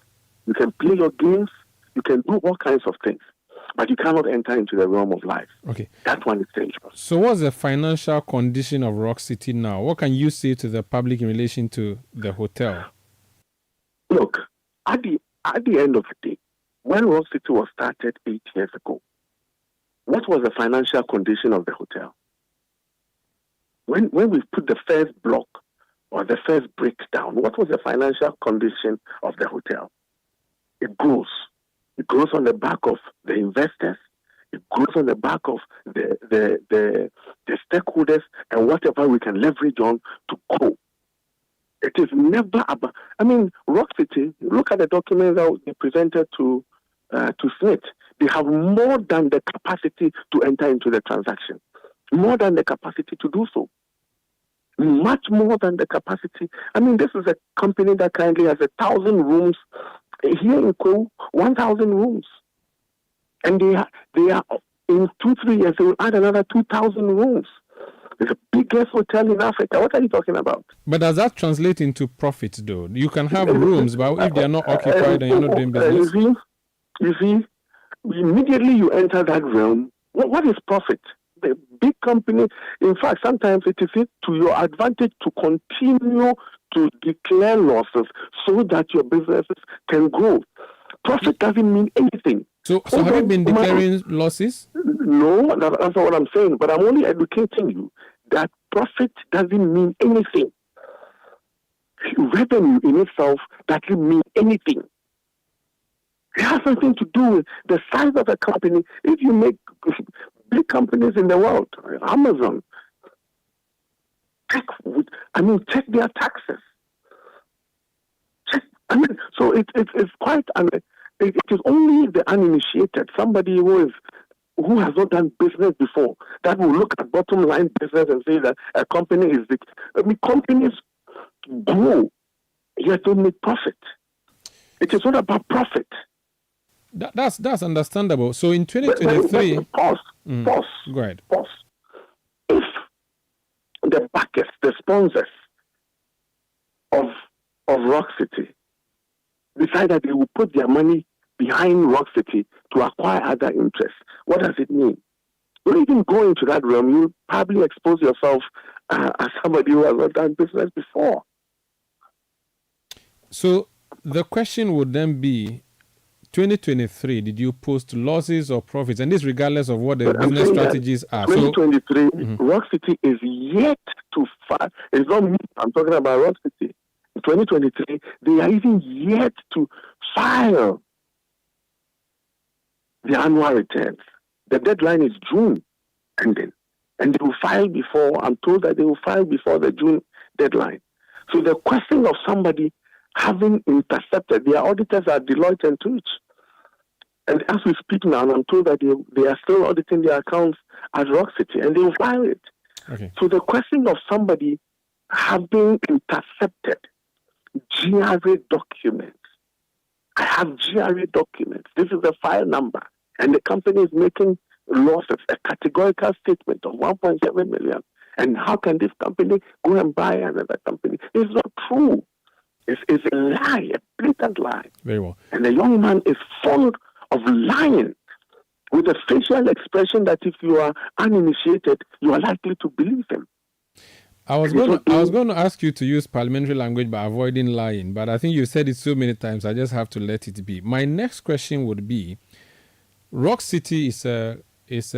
you can play your games, you can do all kinds of things, but you cannot enter into the realm of life. Okay. That one is dangerous. So what's the financial condition of Rock City now? What can you say to the public in relation to the hotel? Look, at the end of the day, when Rock City was started 8 years ago, what was the financial condition of the hotel? When we put the first block or the first brick down, what was the financial condition of the hotel? it grows. It grows on the back of the investors. It grows on the back of the stakeholders and whatever we can leverage on to grow. It is never about. I mean, Rock City. Look at the documents that they presented to Smith. They have more than the capacity to enter into the transaction, more than the capacity to do so, much more than the capacity. I mean, this is a company that currently has 1,000 rooms here in Ko, 1,000 rooms, and they are in 2-3 years they will add another 2,000 rooms. It's the biggest hotel in Africa. What are you talking about? But does that translate into profits, though? You can have rooms, but if they are not occupied and you're not doing business. You see, immediately you enter that realm. What is profit? The big company, in fact, sometimes it is to your advantage to continue to declare losses so that your businesses can grow. Profit doesn't mean anything. So have you been declaring losses? No, that's not what I'm saying. But I'm only educating you that profit doesn't mean anything. Revenue in itself doesn't mean anything. It has something to do with the size of a company. If you make big companies in the world, Amazon, check their taxes. So it's quite. It is only the uninitiated, somebody who has not done business before, that will look at bottom line business and say that a company is big. I mean, companies grow, yet don't make profit. It is not about profit. That's understandable. So in 2023... Pause. Go ahead. Pause. If the backers, the sponsors of Rock City decide that they will put their money behind Rock City to acquire other interests, what does it mean? Don't even go into that realm. You'll probably expose yourself as somebody who has not done business before. So the question would then be, 2023, did you post losses or profits? And this regardless of what the business strategies are. 2023, Rock City is yet to file. It's not me, I'm talking about Rock City. In 2023, they are even yet to file the annual returns. The deadline is June ending. And they will file before, I'm told that they will file before the June deadline. So the question of somebody having intercepted, their auditors are Deloitte and Touch. And as we speak now, I'm told that they are still auditing their accounts at Rock City, and they will file it. Okay. So the question of somebody having intercepted GRA documents, I have GRA documents, this is the file number, and the company is making losses, a categorical statement of 1.7 million. And how can this company go and buy another company? It's not true. It's a lie, a blatant lie. Very well. And the young man is fond of lying with a facial expression that if you are uninitiated, you are likely to believe him. I was going to ask you to use parliamentary language by avoiding lying, but I think you said it so many times, I just have to let it be. My next question would be, Rock City is a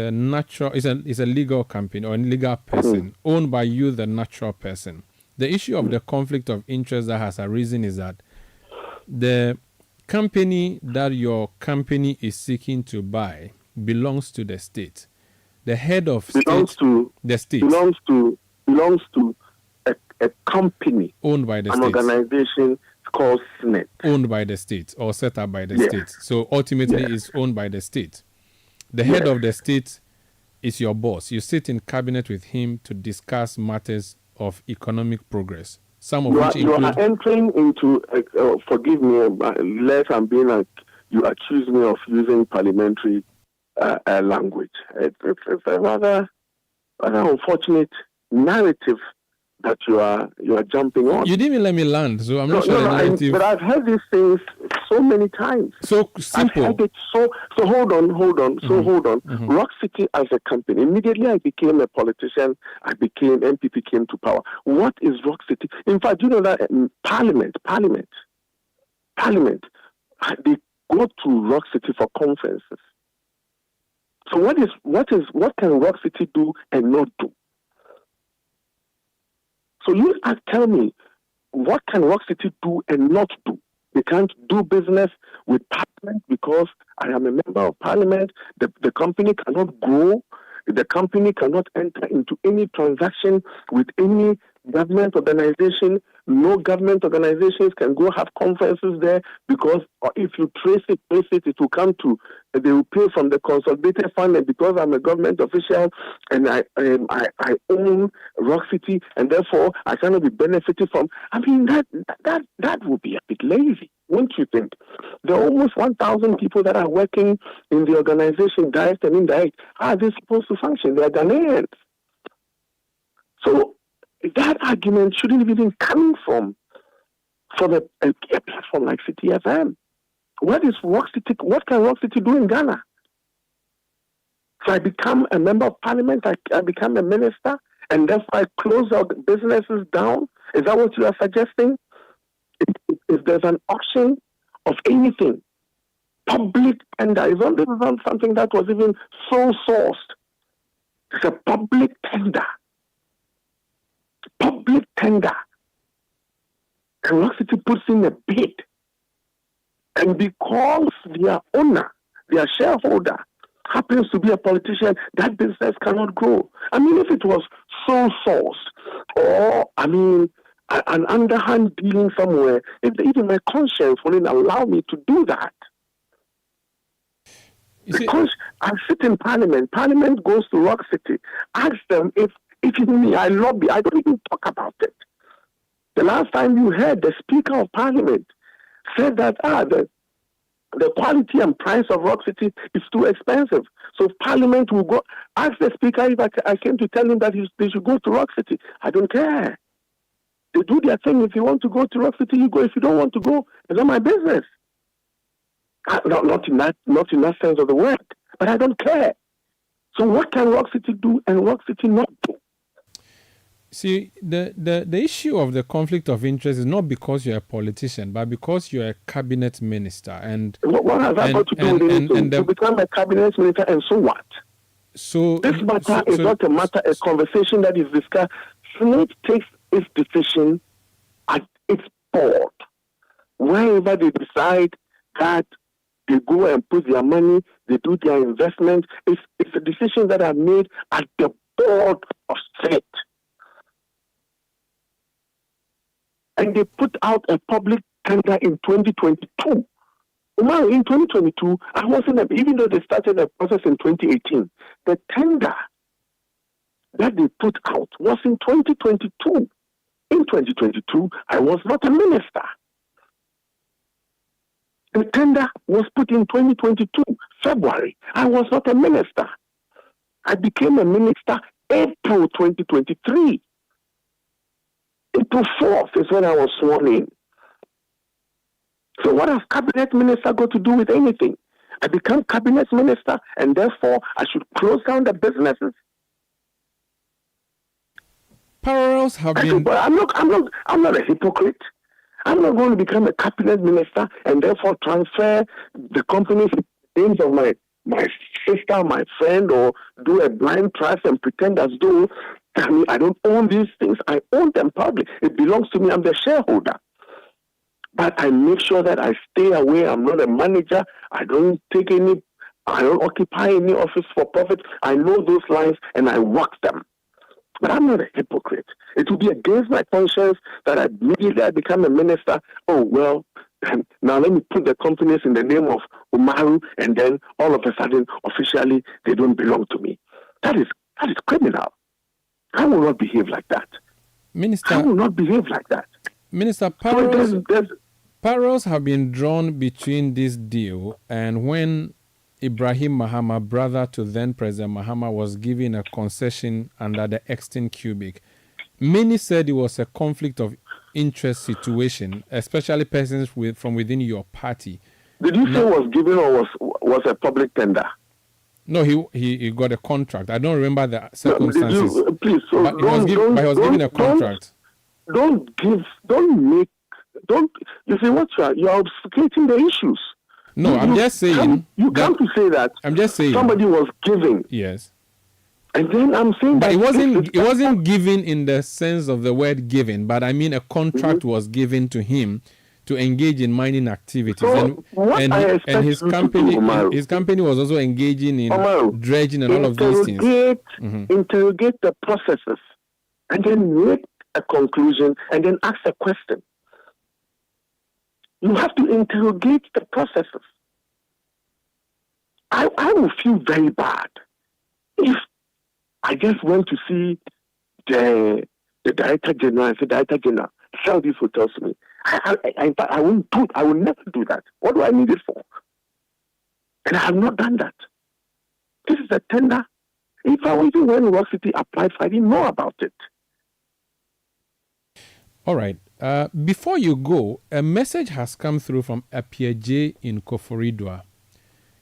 legal company or a legal person owned by you, the natural person. The issue of the conflict of interest that has arisen is that the company that your company is seeking to buy belongs to the state. The head of belongs to the state belongs to a company owned by the an state, organization called SNET, owned by the state or set up by the state. So ultimately, it's owned by the state. The head of the state is your boss. You sit in cabinet with him to discuss matters of economic progress. Some of which you are entering into. Forgive me, unless I'm being you accuse me of using parliamentary language. It's a rather unfortunate narrative that you are jumping on. You didn't even let me land, so I'm not sure the narrative. But I've heard these things so many times. So simple. I've heard it so hold on. Rock City as a company. Immediately I became a politician. MPP came to power. What is Rock City? In fact, you know that Parliament, they go to Rock City for conferences. So what can Rock City do and not do? So you tell me, what can Rock City do and not do? They can't do business with Parliament because I am a member of Parliament. The company cannot grow. The company cannot enter into any transaction with any government organization. No government organizations can go have conferences there because if you trace it, it will come to, they will pay from the consolidated fund. And because I'm a government official and I own Rock City and therefore I cannot be benefiting from, I mean, that would be a bit lazy, wouldn't you think? There are almost 1,000 people that are working in the organization, direct and indirect. How are they supposed to function? They are Ghanaians. So that argument shouldn't have been coming from a platform like Citi FM. What can Rock City do in Ghana? So I become a member of Parliament, I become a minister, and therefore I close our businesses down? Is that what you are suggesting? If there's an auction of anything, public tender, this is not something that was even sole sourced. It's a public tender. Public tender. And Rock City puts in a bid. And because their owner, their shareholder, happens to be a politician, that business cannot grow. I mean, if it was sole sourced, or, I mean, an underhand dealing somewhere, even my conscience wouldn't allow me to do that. Because I sit in Parliament goes to Rock City. Ask them if it's me, I lobby, I don't even talk about it. The last time you heard the Speaker of Parliament said that the quality and price of Rock City is too expensive. So if Parliament will go, ask the Speaker if I came to tell him that they should go to Rock City. I don't care. They do their thing. If you want to go to Rock City, you go. If you don't want to go, it's not my business. Not in that sense of the word. But I don't care. So what can Rock City do and Rock City not do? See, the issue of the conflict of interest is not because you're a politician, but because you're a cabinet minister. And what has that got to do with anything? You become a cabinet minister, and so what? So this matter is not a matter, a conversation that is discussed. Senate takes its decision at its board. Wherever they decide that they go and put their money, they do their investment, it's a decision that are made at the board of Senate. And they put out a public tender in 2022. Now, in 2022, I wasn't, even though they started the process in 2018, the tender that they put out was in 2022. In 2022, I was not a minister. The tender was put in 2022, February. I was not a minister. I became a minister April 2023. April 4th is when I was sworn in. So what has cabinet minister got to do with anything? I become cabinet minister and therefore I should close down the businesses. Parallels have been... I'm not a hypocrite. I'm not going to become a cabinet minister and therefore transfer the company's names of my sister, my friend, or do a blind trust and pretend as though I don't own these things. I own them publicly. It belongs to me. I'm the shareholder. But I make sure that I stay away. I'm not a manager. I don't occupy any office for profit. I know those lines and I walk them. But I'm not a hypocrite. It would be against my conscience that I become a minister. Oh, well, now let me put the companies in the name of Umaru, and then all of a sudden, officially, they don't belong to me. That is criminal. I will not behave like that. Minister, I will not behave like that. Minister, parallels have been drawn between this deal and when Ibrahim Mahama, brother to then President Mahama, was given a concession under the Exton Cubic. Many said it was a conflict of interest situation, especially persons from within your party. Did you say was given or was a public tender? No, he got a contract. I don't remember the circumstances. No, please, so but he was given a contract. You see what you are obfuscating the issues. No, I'm just saying. You come to say that. I'm just saying somebody was giving. Yes. And then I'm saying but that it wasn't given in the sense of the word given, but I mean a contract was given to him to engage in mining activities. So and his company was also engaging in dredging and all of these things. Interrogate the processes and then make a conclusion and then ask a question. You have to interrogate the processes. I will feel very bad if I just went to see the Director General and say, Director General, sell these hotels to me. I won't do it. I will never do that. What do I need it for? And I have not done that. This is a tender. If I was even when Rock City applied for, I didn't know about it. All right. Before you go, a message has come through from Apia J in Koforidua.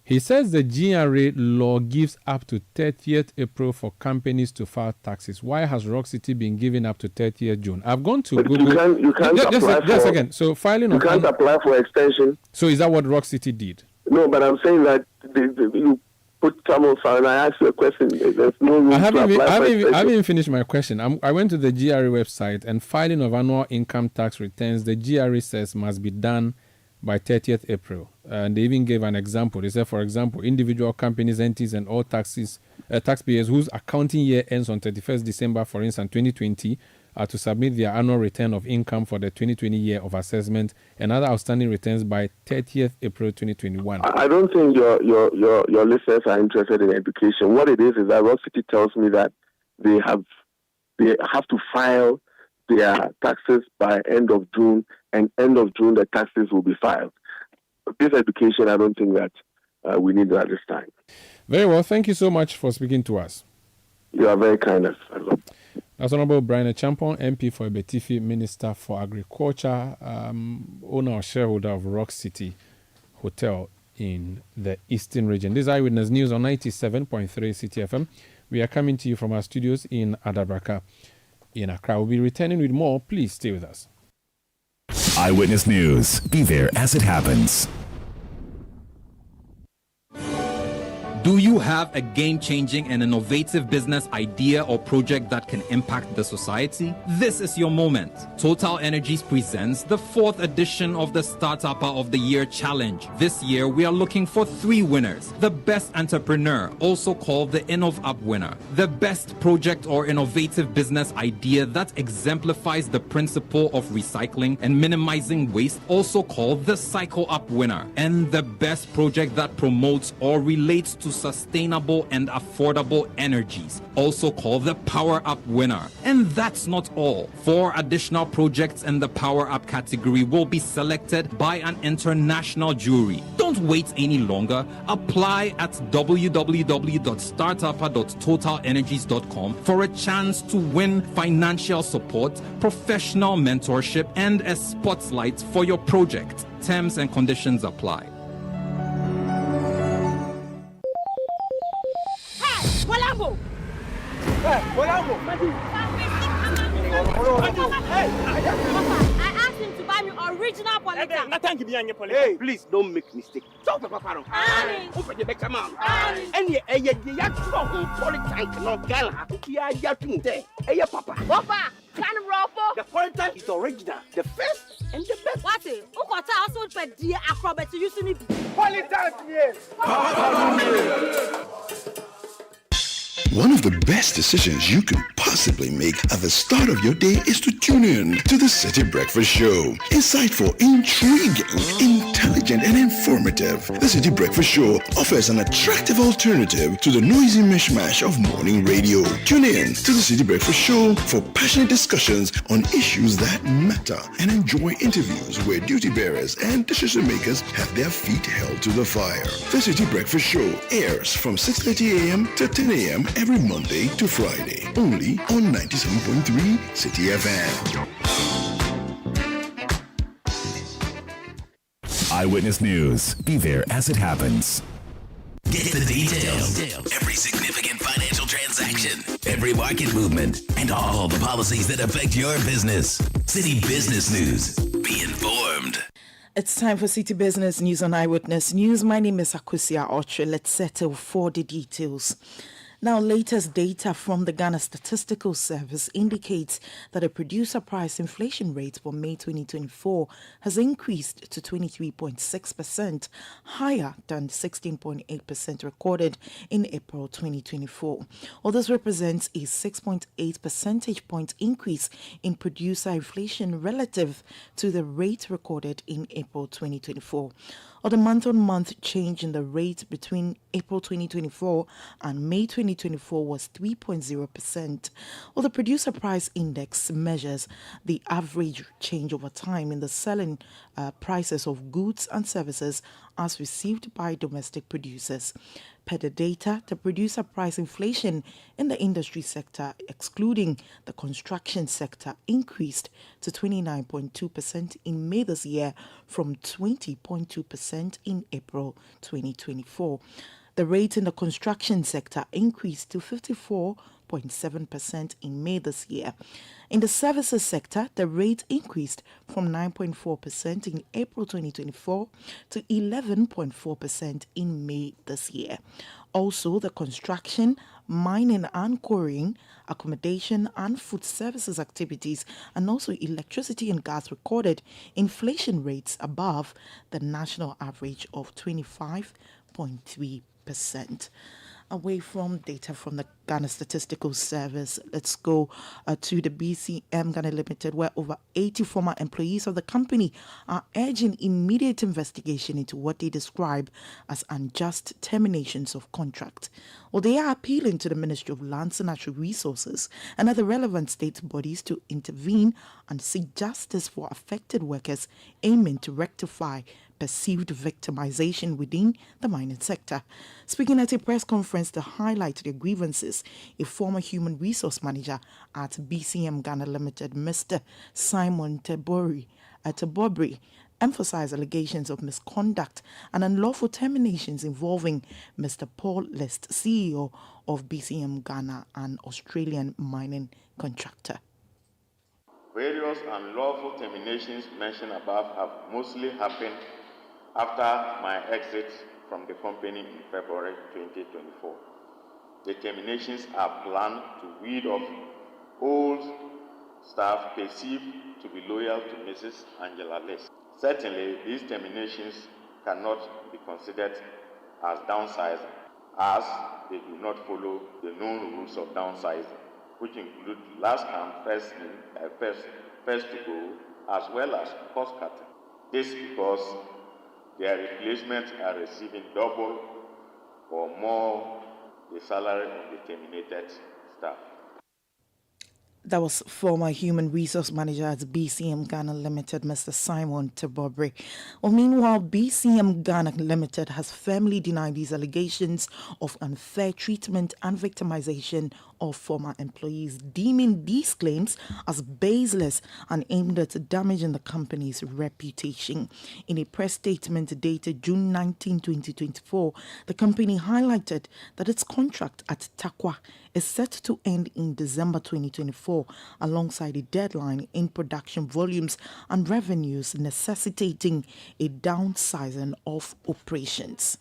He says the GRA law gives up to 30th April for companies to file taxes. Why has Rock City been given up to 30th June? I've gone to Google. You can't apply just a second. So filing you can't apply for extension. So is that what Rock City did? No, but I'm saying that you put someone and I asked you a question. There's no room I haven't to even finished my question. I went to the GRA website, and filing of annual income tax returns, the GRA says must be done by 30th April. And they even gave an example. They said, for example, individual companies, entities, and all taxpayers whose accounting year ends on 31st December, for instance, 2020, are to submit their annual return of income for the 2020 year of assessment and other outstanding returns by 30th April 2021. I don't think your listeners are interested in education. What it is that Rock City tells me that they have to file their taxes by end of June, and end of June the taxes will be filed. This education, I don't think that we need that this time. Very well. Thank you so much for speaking to us. You are very kind. That's Honorable Brian Champon, MP for Ebetifi, Minister for Agriculture, owner or shareholder of Rock City Hotel in the Eastern Region. This is Eyewitness News on 97.3 Citi FM. We are coming to you from our studios in Adabraka in Accra. We'll be returning with more. Please stay with us. Eyewitness News. Be there as it happens. Do you have a game-changing and innovative business idea or project that can impact the society? This is your moment. Total Energies presents the 4th edition of the Startup of the Year Challenge. This year, we are looking for 3 winners. The best entrepreneur, also called the InnovUp winner. The best project or innovative business idea that exemplifies the principle of recycling and minimizing waste, also called the Cycle Up winner. And the best project that promotes or relates to sustainable and affordable energies, also called the Power Up winner. And that's not all. 4 additional projects in the Power Up category will be selected by an international jury. Don't wait any longer. Apply at www.startupper.totalenergies.com for a chance to win financial support, professional mentorship, and a spotlight for your project. Terms and conditions apply. Walambo! Hey, Walambo! Hey, I asked him to buy me original politics. Hey, please don't make mistake. Talk to Papa. Open the back man. And you politics no girl. You Papa. Papa, can ruffle. The politics is original. The first and the best. What is? Ukota also for dear acrobat using it. Politics, yes. One of the best decisions you can possibly make at the start of your day is to tune in to the Citi Breakfast Show. Insightful, intriguing, intelligent, and informative. The Citi Breakfast Show offers an attractive alternative to the noisy mishmash of morning radio. Tune in to the Citi Breakfast Show for passionate discussions on issues that matter, and enjoy interviews where duty bearers and decision makers have their feet held to the fire. The Citi Breakfast Show airs from 6:30 a.m. to 10 a.m. every Monday to Friday, only on 97.3 Citi FM. Eyewitness News. Be there as it happens. Get the details. Every significant financial transaction, every market movement, and all the policies that affect your business. Citi Business News. Be informed. It's time for Citi Business News on Eyewitness News. My name is Akusia Otre. Let's settle for the details. Now, latest data from the Ghana Statistical Service indicates that the producer price inflation rate for May 2024 has increased to 23.6%, higher than 16.8% recorded in April 2024. Well, this represents a 6.8 percentage point increase in producer inflation relative to the rate recorded in April 2024. Or the month-on-month change in the rate between April 2024 and May 2024 was 3.0%. Well, the producer price index measures the average change over time in the selling prices of goods and services as received by domestic producers. Per the data, the producer price inflation in the industry sector, excluding the construction sector, increased to 29.2% in May this year from 20.2% in April 2024. The rate in the construction sector increased to 54.7% in May this year. In the services sector, the rate increased from 9.4% in April 2024 to 11.4% in May this year. Also, the construction, mining and quarrying, accommodation and food services activities, and also electricity and gas recorded inflation rates above the national average of 25.3%. Away from data from the Ghana Statistical Service, let's go to the BCM Ghana Limited, where over 80 former employees of the company are urging immediate investigation into what they describe as unjust terminations of contract. Well, they are appealing to the Ministry of Lands and Natural Resources and other relevant state bodies to intervene and seek justice for affected workers, aiming to rectify perceived victimization within the mining sector. Speaking at a press conference to highlight their grievances, a former human resource manager at BCM Ghana Limited, Mr. Simon Tebobri, emphasized allegations of misconduct and unlawful terminations involving Mr. Paul List, CEO of BCM Ghana, an Australian mining contractor. Various unlawful terminations mentioned above have mostly happened after my exit from the company in February 2024. The terminations are planned to weed off old staff perceived to be loyal to Mrs. Angela List. Certainly, these terminations cannot be considered as downsizing, as they do not follow the known rules of downsizing, which include last come, first to go, as well as cost cutting. This because their replacements are receiving double or more the salary of the terminated staff. That was former human resource manager at BCM Ghana Limited, Mr. Simon Tebobri. Well, meanwhile, BCM Ghana Limited has firmly denied these allegations of unfair treatment and victimization of former employees, deeming these claims as baseless and aimed at damaging the company's reputation. In a press statement dated June 19, 2024, the company highlighted that its contract at Takwa is set to end in December 2024, alongside a deadline in production volumes and revenues necessitating a downsizing of operations.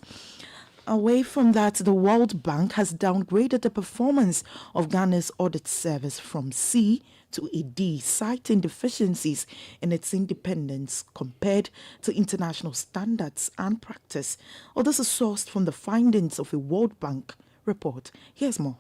Away from that, the World Bank has downgraded the performance of Ghana's audit service from C to a D, citing deficiencies in its independence compared to international standards and practice. Well, this is sourced from the findings of a World Bank report. Here's more.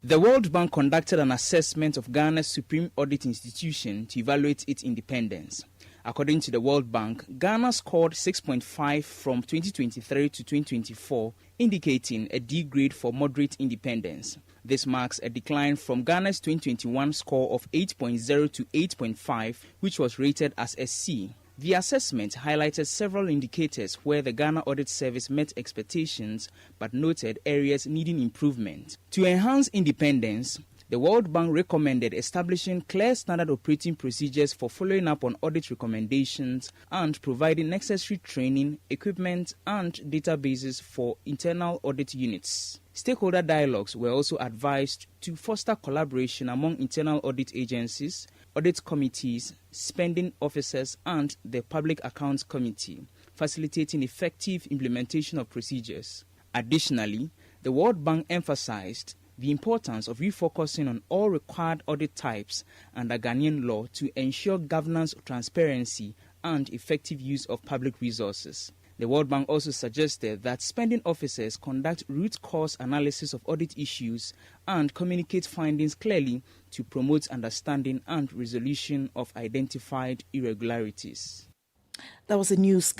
The World Bank conducted an assessment of Ghana's Supreme Audit Institution to evaluate its independence. According to the World Bank, Ghana scored 6.5 from 2023 to 2024, indicating a D grade for moderate independence. This marks a decline from Ghana's 2021 score of 8.0 to 8.5, which was rated as a C. The assessment highlighted several indicators where the Ghana Audit Service met expectations but noted areas needing improvement. To enhance independence, the World Bank recommended establishing clear standard operating procedures for following up on audit recommendations and providing necessary training, equipment, and databases for internal audit units. Stakeholder dialogues were also advised to foster collaboration among internal audit agencies, audit committees, spending officers, and the Public Accounts Committee, facilitating effective implementation of procedures. Additionally, The World Bank emphasized the importance of refocusing on all required audit types under Ghanaian law to ensure governance, transparency, and effective use of public resources. The World Bank also suggested that spending officers conduct root cause analysis of audit issues and communicate findings clearly to promote understanding and resolution of identified irregularities. That was a news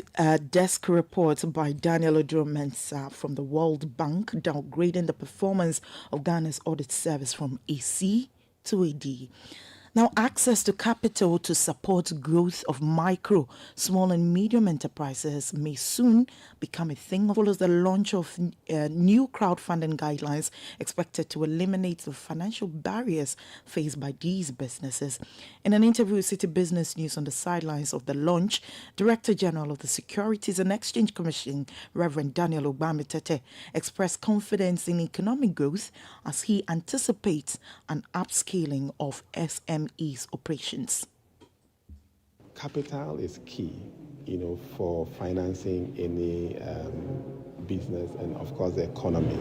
desk report by Daniel Oduro-Mensah from the World Bank, downgrading the performance of Ghana's audit service from AC to AD. Now, access to capital to support growth of micro, small and medium enterprises may soon become a thing. Follows the launch of new crowdfunding guidelines expected to eliminate the financial barriers faced by these businesses. In an interview with Citi Business News on the sidelines of the launch, Director General of the Securities and Exchange Commission, Reverend Daniel Ogbami-Tete, expressed confidence in economic growth as he anticipates an upscaling of SMEs operations. Capital is key, for financing any business and, of course, the economy.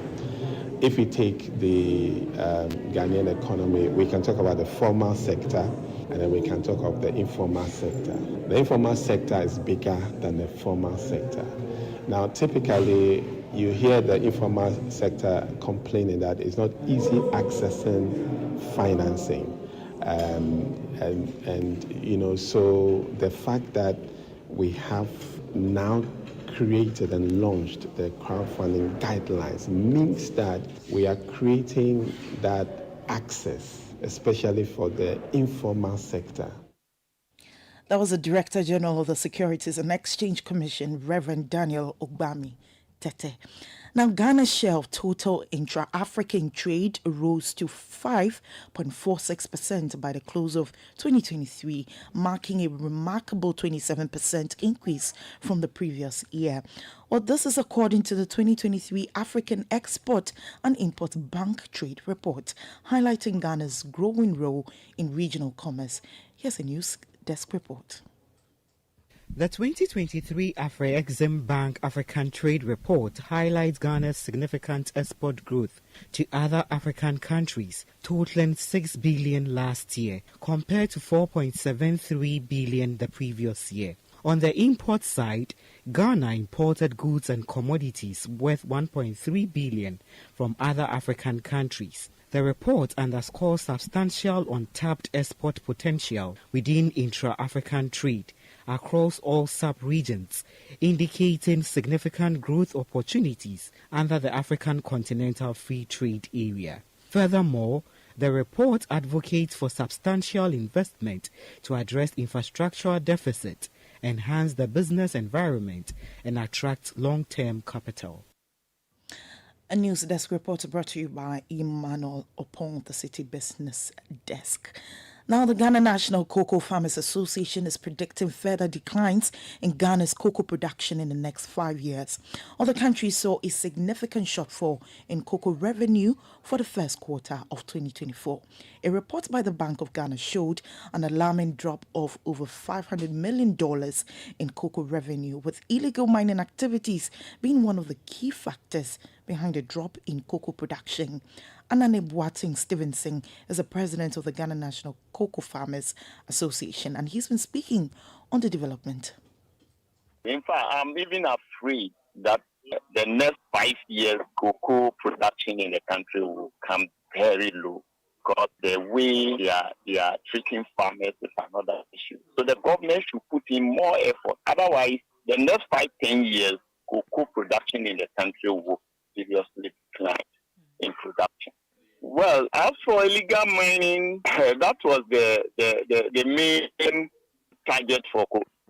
If we take the Ghanaian economy, we can talk about the formal sector and then we can talk of the informal sector. The informal sector is bigger than the formal sector. Now, typically, you hear the informal sector complaining that it's not easy accessing financing. So the fact that we have now created and launched the crowdfunding guidelines means that we are creating that access, especially for the informal sector. That was the Director General of the Securities and Exchange Commission, Reverend Daniel Ogbami-Tete. Now, Ghana's share of total intra-African trade rose to 5.46% by the close of 2023, marking a remarkable 27% increase from the previous year. Well, this is according to the 2023 African Export and Import Bank Trade Report, highlighting Ghana's growing role in regional commerce. Here's a news desk report. The 2023 Afro-Exim Bank African Trade Report highlights Ghana's significant export growth to other African countries, totaling 6 billion last year, compared to 4.73 billion the previous year. On the import side, Ghana imported goods and commodities worth 1.3 billion from other African countries. The report underscores substantial untapped export potential within intra-African trade across all sub-regions, indicating significant growth opportunities under the African Continental Free Trade Area. Furthermore, the report advocates for substantial investment to address infrastructural deficit, enhance the business environment, and attract long-term capital. A news desk report brought to you by Emmanuel Opon, the Citi Business Desk. Now, the Ghana National Cocoa Farmers Association is predicting further declines in Ghana's cocoa production in the next 5 years. Other countries saw a significant shortfall in cocoa revenue for the first quarter of 2024. A report by the Bank of Ghana showed an alarming drop of over $500 million in cocoa revenue, with illegal mining activities being one of the key factors behind the drop in cocoa production. Anane Boateng Stevenson is the president of the Ghana National Cocoa Farmers Association, and he's been speaking on the development. In fact, I'm even afraid that the next 5 years cocoa production in the country will come very low, because the way they are treating farmers is another issue. So the government should put in more effort. Otherwise, the next 5-10 years, cocoa production in the country will seriously decline in production. Well, as for illegal mining, that was the main target for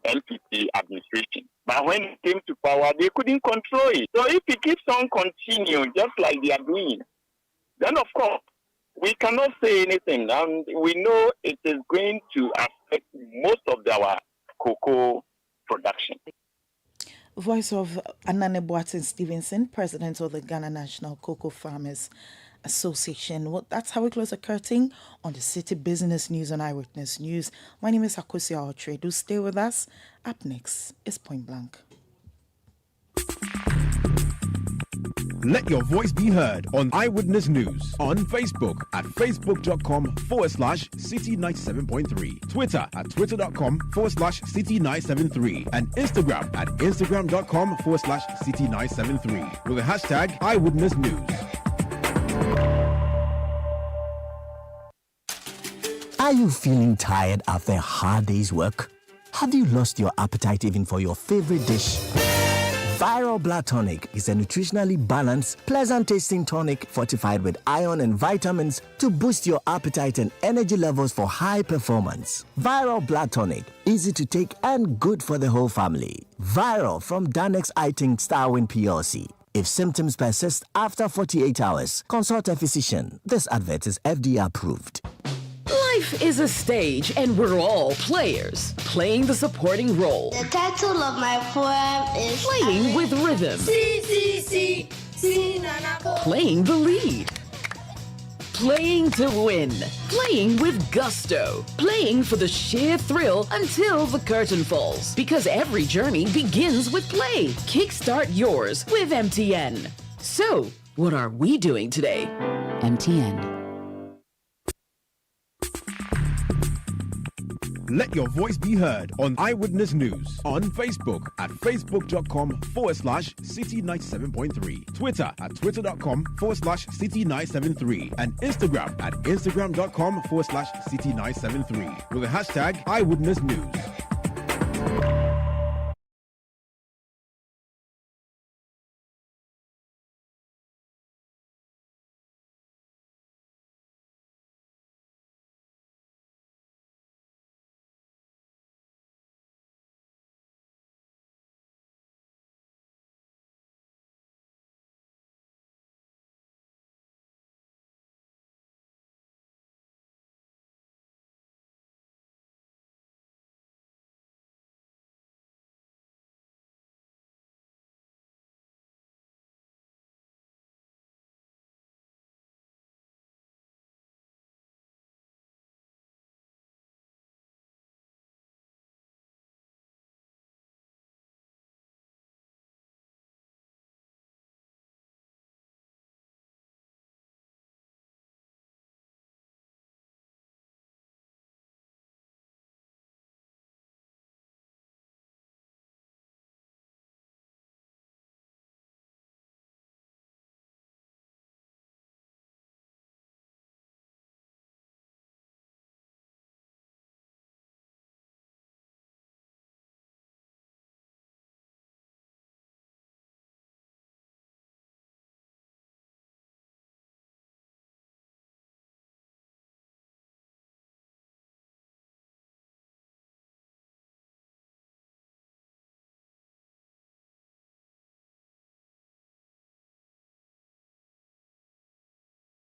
NPP administration. But when it came to power, they couldn't control it. So if it keeps on continuing just like they are doing, then of course we cannot say anything, and we know it is going to affect most of our cocoa production. Voice of Anane Boateng Stevenson, president of the Ghana National Cocoa Farmers Association. Well, that's how we close the curtain on the Citi Business News and Eyewitness News. My name is Akosi Aotre. Do stay with us. Up next is Point Blank. Let your voice be heard on Eyewitness News on Facebook at facebook.com/Citi97.3, Twitter at twitter.com/Citi973, and Instagram at instagram.com/Citi973 with the hashtag Eyewitness News. Are you feeling tired after a hard day's work? Have you lost your appetite even for your favorite dish? Viral Blood Tonic is a nutritionally balanced, pleasant-tasting tonic fortified with iron and vitamins to boost your appetite and energy levels for high performance. Viral Blood Tonic, easy to take and good for the whole family. Viral from Danex Iting Starwin PLC. If symptoms persist after 48 hours, consult a physician. This advert is FDA approved. Life is a stage and we're all players, playing the supporting role. The title of my poem is Playing with rhythm. Playing the lead. Playing to win. Playing with gusto. Playing for the sheer thrill until the curtain falls. Because every journey begins with play. Kickstart yours with MTN. So, what are we doing today? MTN. Let your voice be heard on Eyewitness News on Facebook at facebook.com/Citi97.3, Twitter at twitter.com/Citi973, and Instagram at instagram.com/Citi973 with the hashtag Eyewitness News.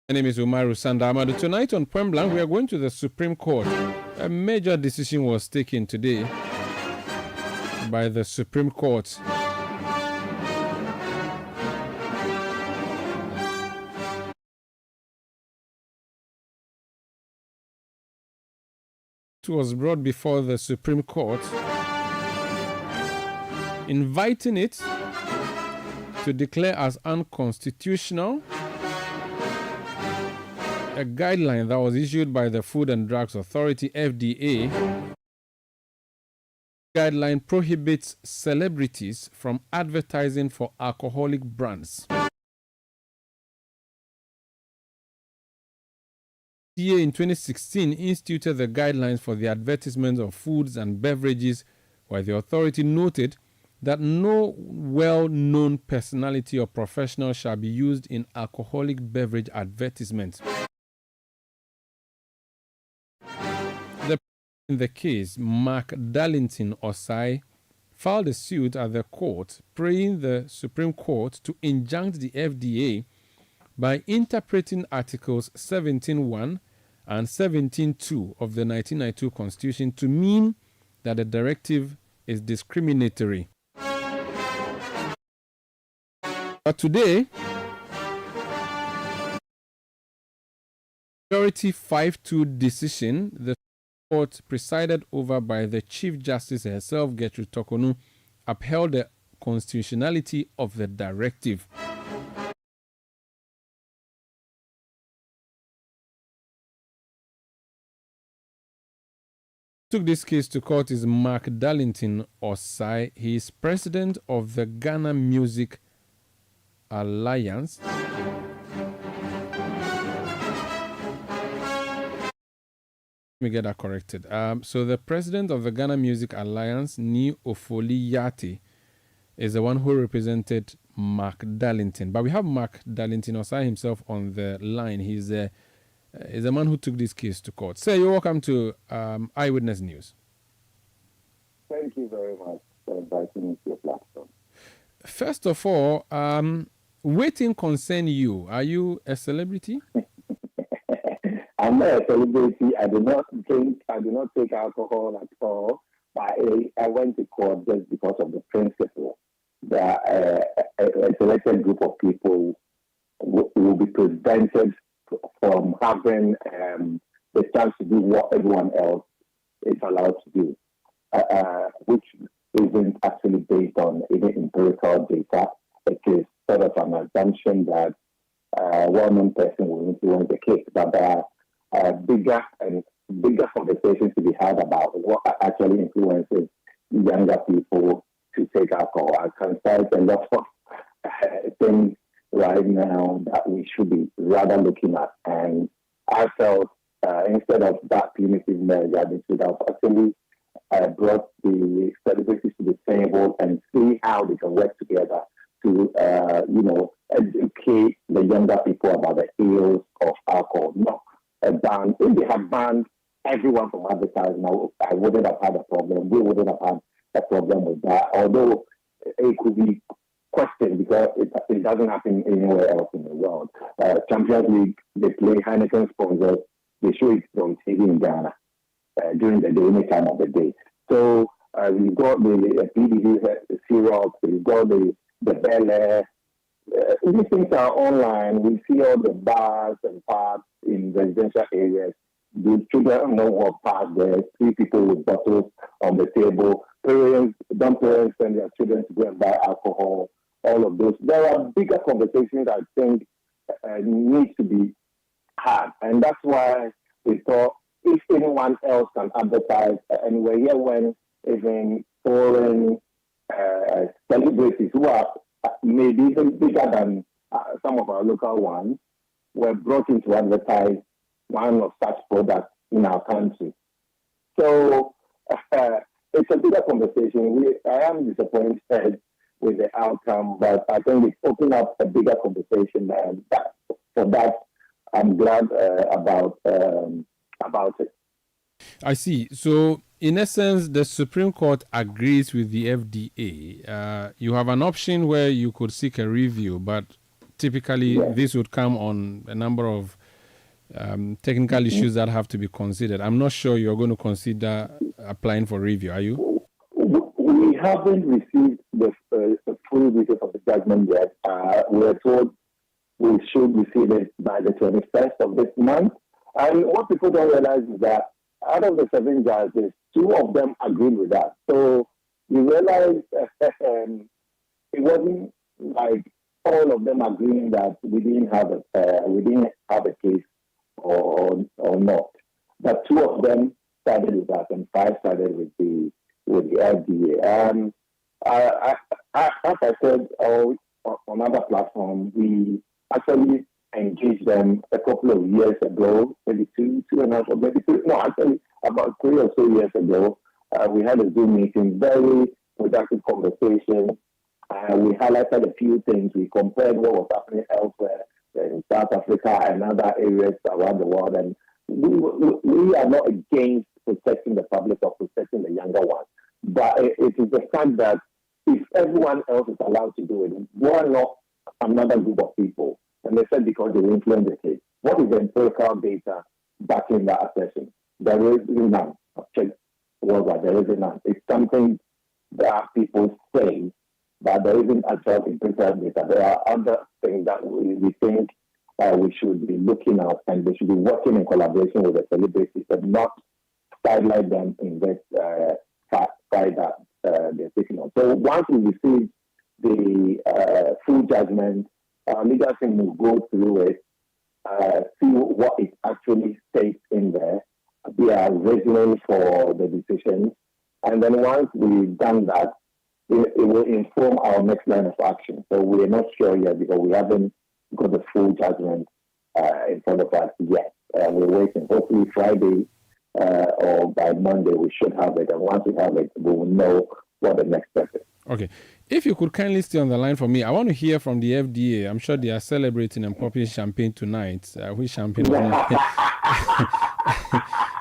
My name is Umaru Sandamadu. Tonight on Point Blank, we are going to the Supreme Court. A major decision was taken today by the Supreme Court. It was brought before the Supreme Court, inviting it to declare as unconstitutional a guideline that was issued by the Food and Drugs Authority, FDA. The guideline prohibits celebrities from advertising for alcoholic brands. FDA in 2016 instituted the guidelines for the advertisement of foods and beverages, while the authority noted that no well-known personality or professional shall be used in alcoholic beverage advertisements. In the case, Mark Darlington Osai filed a suit at the court, praying the Supreme Court to injunct the FDA by interpreting Articles 17.1 and 17.2 of the 1992 Constitution to mean that the directive is discriminatory. But today, majority 5-2 decision, the court presided over by the Chief Justice herself, Gertrude Tokonu, upheld the constitutionality of the directive. Took this case to court is Mark Darlington Osai. He is president of the Ghana Music Alliance. Let me get that corrected. So the president of the Ghana Music Alliance, Ni Ofoli Yati, is the one who represented Mark Darlington. But we have Mark Darlington Osai himself on the line. He's the man who took this case to court. Sir, you're welcome to Eyewitness News. Thank you very much for inviting me to your platform. First of all, waiting concern you. Are you a celebrity? I'm not a celebrity. I do not take alcohol at all. But I went to court just because of the principle that a selected group of people will be prevented from having the chance to do what everyone else is allowed to do, which isn't actually based on any empirical data. It is sort of an assumption that one person will influence the case. But there are bigger conversations to be had about what actually influences younger people to take alcohol. I can cite a lot of things right now that we should be rather looking at. And I felt instead of that punitive measure, they should have actually brought the celebrities to the table and see how they can work together to, educate the younger people about the ills of alcohol. Not a ban. If they had banned everyone from advertising, I wouldn't have had a problem. We wouldn't have had a problem with that. Although it could be questioned because it doesn't happen anywhere else in the world. Champions League, they play Heineken sponsors. They show it on TV in Ghana during the day, any time of the day. So we've got the PDD syrup, we've got the Bel Air. These things are online. We see all the bars and pubs in residential areas. The children know what past there. 3 people with bottles on the table. Parents send their children to go and buy alcohol. All of those. There are bigger conversations I think need to be had, and that's why we thought if anyone else can advertise, and we're here when even foreign celebrities who are maybe even bigger than some of our local ones were brought in to advertise one of such products in our country. So it's a bigger conversation. I am disappointed with the outcome, but I think it's opened up a bigger conversation, and for that, I'm glad about it. I see. So, in essence, the Supreme Court agrees with the FDA. You have an option where you could seek a review, but typically this would come on a number of technical issues that have to be considered. I'm not sure you're going to consider applying for review, are you? We haven't received the full details of the judgment yet. We are told we should receive it by the 21st of this month. And what people don't realize is that out of the 7 judges, 2 of them agreed with that. So we realized it wasn't like all of them agreeing that we didn't have a case or not. But 2 of them sided with us, and 5 sided with the FDA. As I said on other platforms, we actually engaged them a couple of years ago, maybe 2.5, or maybe 3, no, actually about 3 or so years ago. We had a Zoom meeting, very productive conversation. We highlighted a few things. We compared what was happening elsewhere in South Africa and other areas around the world. And we are not against protecting the public or protecting the younger ones. But it is the fact that if everyone else is allowed to do it, why not another group of people? And they said because they influence the case. What is the empirical data backing that assertion? There is none. I've checked worldwide, there is none. It's something that people say, but there isn't actual empirical data. There are other things that we think we should be looking at, and they should be working in collaboration with the celebrities and not sidelight them in this side that they're taking on. So once we receive the full judgment, our legal team will go through it, see what it actually states in there, We are listening for the decisions. And then once we've done that, it will inform our next line of action. So we're not sure yet because we haven't got the full judgment in front of us yet. We're waiting. Hopefully Friday or by Monday we should have it. And once we have it, we will know what the next step is. Okay. If you could kindly stay on the line for me, I want to hear from the FDA. I'm sure they are celebrating and popping champagne tonight. Which champagne?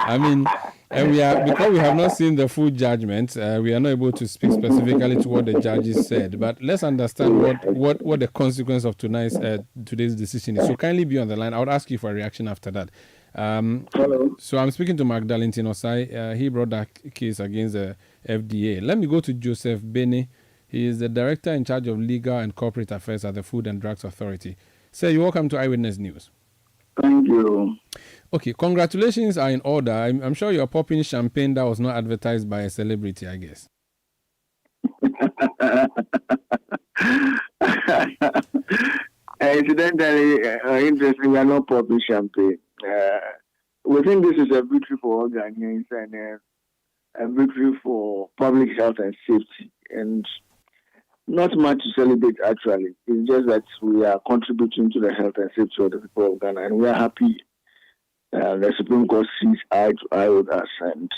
I mean, because we have not seen the full judgment, we are not able to speak specifically to what the judges said. But let's understand what the consequence of today's decision is. So kindly be on the line. I would ask you for a reaction after that. So I'm speaking to Mark Darlington Osai. He brought that case against the FDA. Let me go to Joseph Bene. He is the Director in charge of Legal and Corporate Affairs at the Food and Drugs Authority. Sir, you're welcome to Eyewitness News. Thank you. Okay, congratulations are in order. I'm sure you're popping champagne that was not advertised by a celebrity, I guess. Incidentally, interesting, we are not popping champagne. We think this is a victory for all Ghanaians and a victory for public health and safety. And not much to celebrate, actually. It's just that we are contributing to the health and safety of the people of Ghana, and we are happy the Supreme Court sees eye to eye with us. And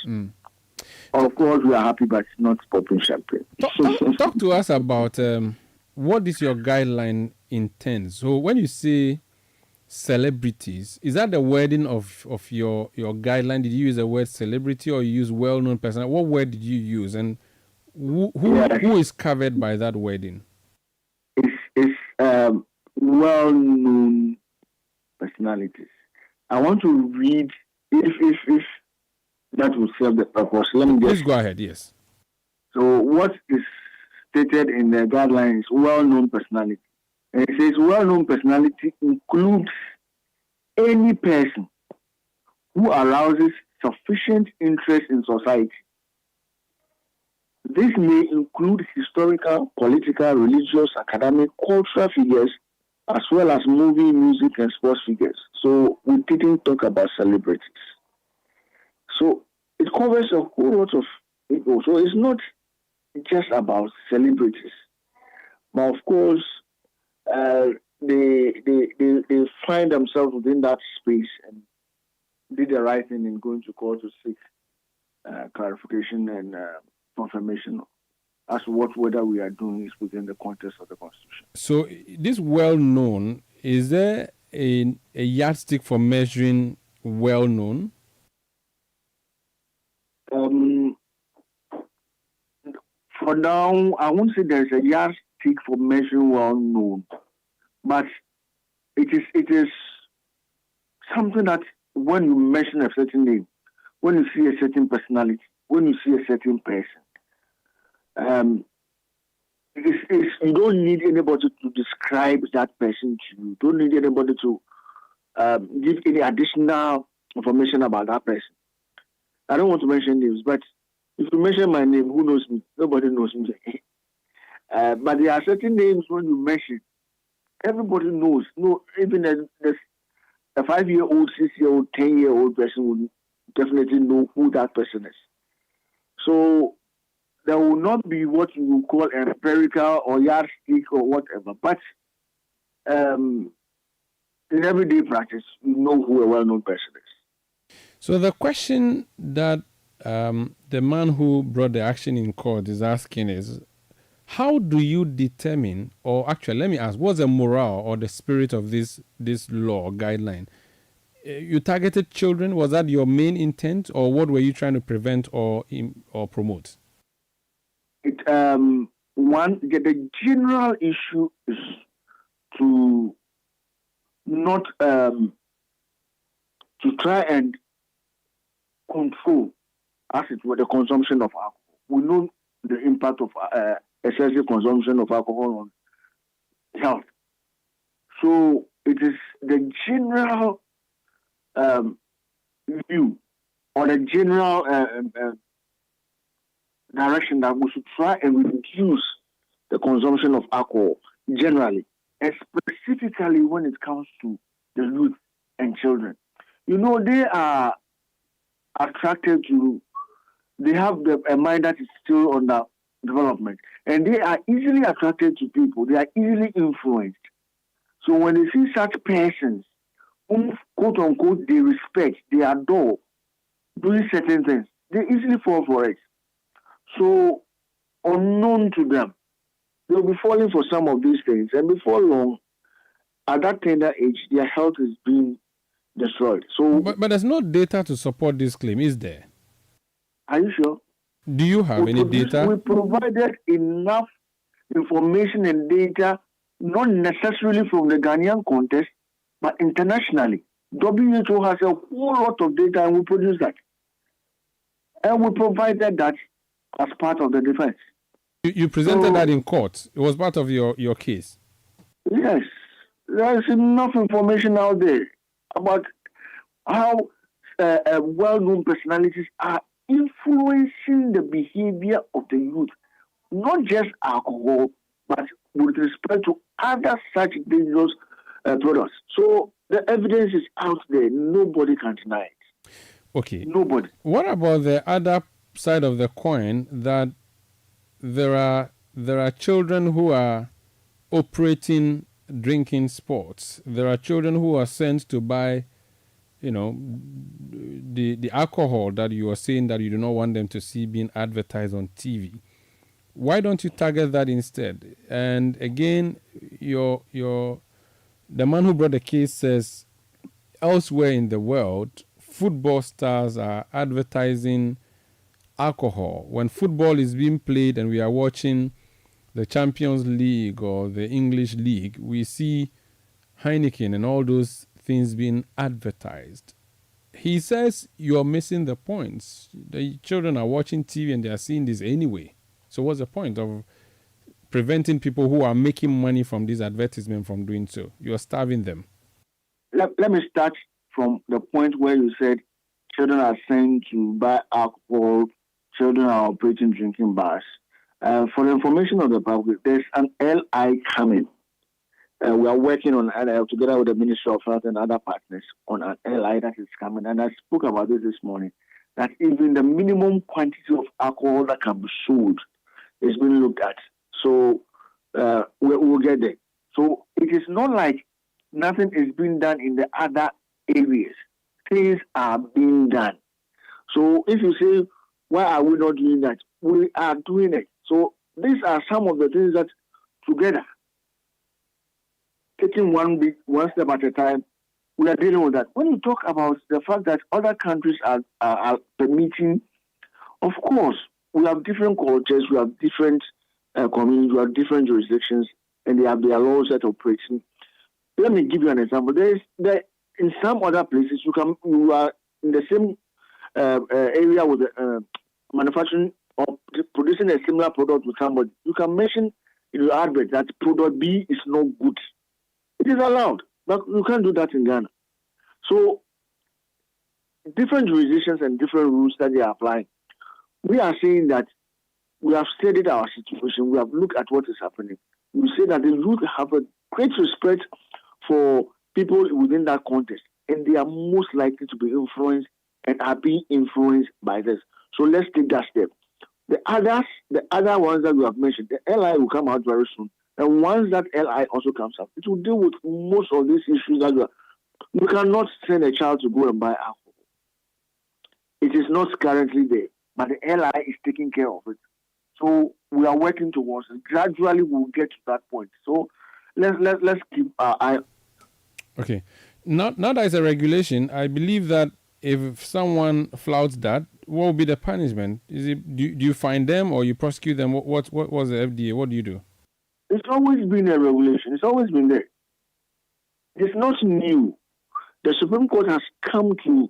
of course, we are happy, but not popping champagne. Talk to us about what is your guideline intends. So when you say celebrities, is that the wording of your guideline? Did you use the word celebrity or you use well-known person? What word did you use? And who is covered by that wording? It's well-known personalities. I want to read, if that will serve the purpose. Please go ahead, yes. So what is stated in the guidelines, well-known personality. And it says well-known personality includes any person who arouses sufficient interest in society. This may include historical, political, religious, academic, cultural figures, as well as movie, music, and sports figures. So we didn't talk about celebrities. So it covers a whole lot of people. So it's not just about celebrities. But of course, they find themselves within that space and did the right thing in going to court to seek clarification and confirmation as to whether we are doing is within the context of the Constitution. So this well-known, is there a yardstick for measuring well-known? For now, I won't say there's a yardstick for measuring well-known, but it is something that when you mention a certain name, when you see a certain personality, when you see a certain person, you don't need anybody to describe that person to you. You don't need anybody to give any additional information about that person. I don't want to mention names, but if you mention my name, who knows me? Nobody knows me. But there are certain names when you mention, everybody knows. No, even a 5-year-old, 6-year-old, 10-year-old person will definitely know who that person is. So there will not be what you will call empirical or yardstick or whatever. But in everyday practice, you know who a well-known person is. So the question that the man who brought the action in court is asking is, how do you determine, or actually, let me ask, what's the morale or the spirit of this law guideline? You targeted children. Was that your main intent, or what were you trying to prevent or promote? The general issue is to not to try and control, as it were, the consumption of alcohol. We know the impact of excessive consumption of alcohol on health. So it is the general view or the general direction that we should try and reduce the consumption of alcohol generally, and specifically when it comes to the youth and children. You know, they are attracted to, they have a mind that is still under development. And they are easily attracted to people. They are easily influenced. So when they see such persons, whom, quote unquote, they respect, they adore, doing certain things, they easily fall for it. So, unknown to them, they'll be falling for some of these things. And before long, at that tender age, their health is being destroyed. So, but there's no data to support this claim, is there? Are you sure? Do you have any data? We provided enough information and data, not necessarily from the Ghanaian context, but internationally. WHO has a whole lot of data, and we produce that. And we provided that as part of the defense. You presented that in court. It was part of your case. Yes. There's enough information out there about how well-known personalities are influencing the behavior of the youth. Not just alcohol, but with respect to other such dangerous products. So the evidence is out there. Nobody can deny it. Okay. Nobody. What about the other side of the coin, that there are children who are operating drinking sports? There are children who are sent to buy, the alcohol that you are saying that you do not want them to see being advertised on TV. Why don't you target that instead? And again, the man who brought the case says elsewhere in the world, football stars are advertising alcohol. When football is being played and we are watching the Champions League or the English League, we see Heineken and all those things being advertised. He says you are missing the points. The children are watching TV and they are seeing this anyway. So what's the point of preventing people who are making money from this advertisement from doing so? You are starving them. Let me start from the point where you said children are sent to buy alcohol, children are operating drinking bars. For the information of the public, there's an LI coming. We are working on together with the Ministry of Health and other partners on an LI that is coming. And I spoke about this morning, that even the minimum quantity of alcohol that can be sold is being looked at. So we'll get there. So it is not like nothing is being done in the other areas. Things are being done. So if you say, why are we not doing that? We are doing it. So these are some of the things that together, taking one step at a time, we are dealing with that. When you talk about the fact that other countries are permitting, of course, we have different cultures, we have different communities, we have different jurisdictions, and they have their laws that operate. Let me give you an example. In some other places, you are in the same area with manufacturing or producing a similar product with somebody. You can mention in your advert that product B is not good. It is allowed, but you can't do that in Ghana. So, different jurisdictions and different rules that they are applying. We are saying that we have studied our situation. We have looked at what is happening. We say that the youth have a great respect for people within that context, and they are most likely to be influenced and are being influenced by this. So let's take that step. The other ones that we have mentioned, the LI will come out very soon. And once that LI also comes up, it will deal with most of these issues that you cannot send a child to go and buy alcohol. It is not currently there, but the LI is taking care of it. So we are working towards it. Gradually, we'll get to that point. So let's keep our eye. Okay. Now that it's a regulation, I believe that if someone flouts that, what will be the punishment? Is it do you fine them or you prosecute them? What was the FDA? What do you do? It's always been a regulation. It's always been there. It's not new. The Supreme Court has come to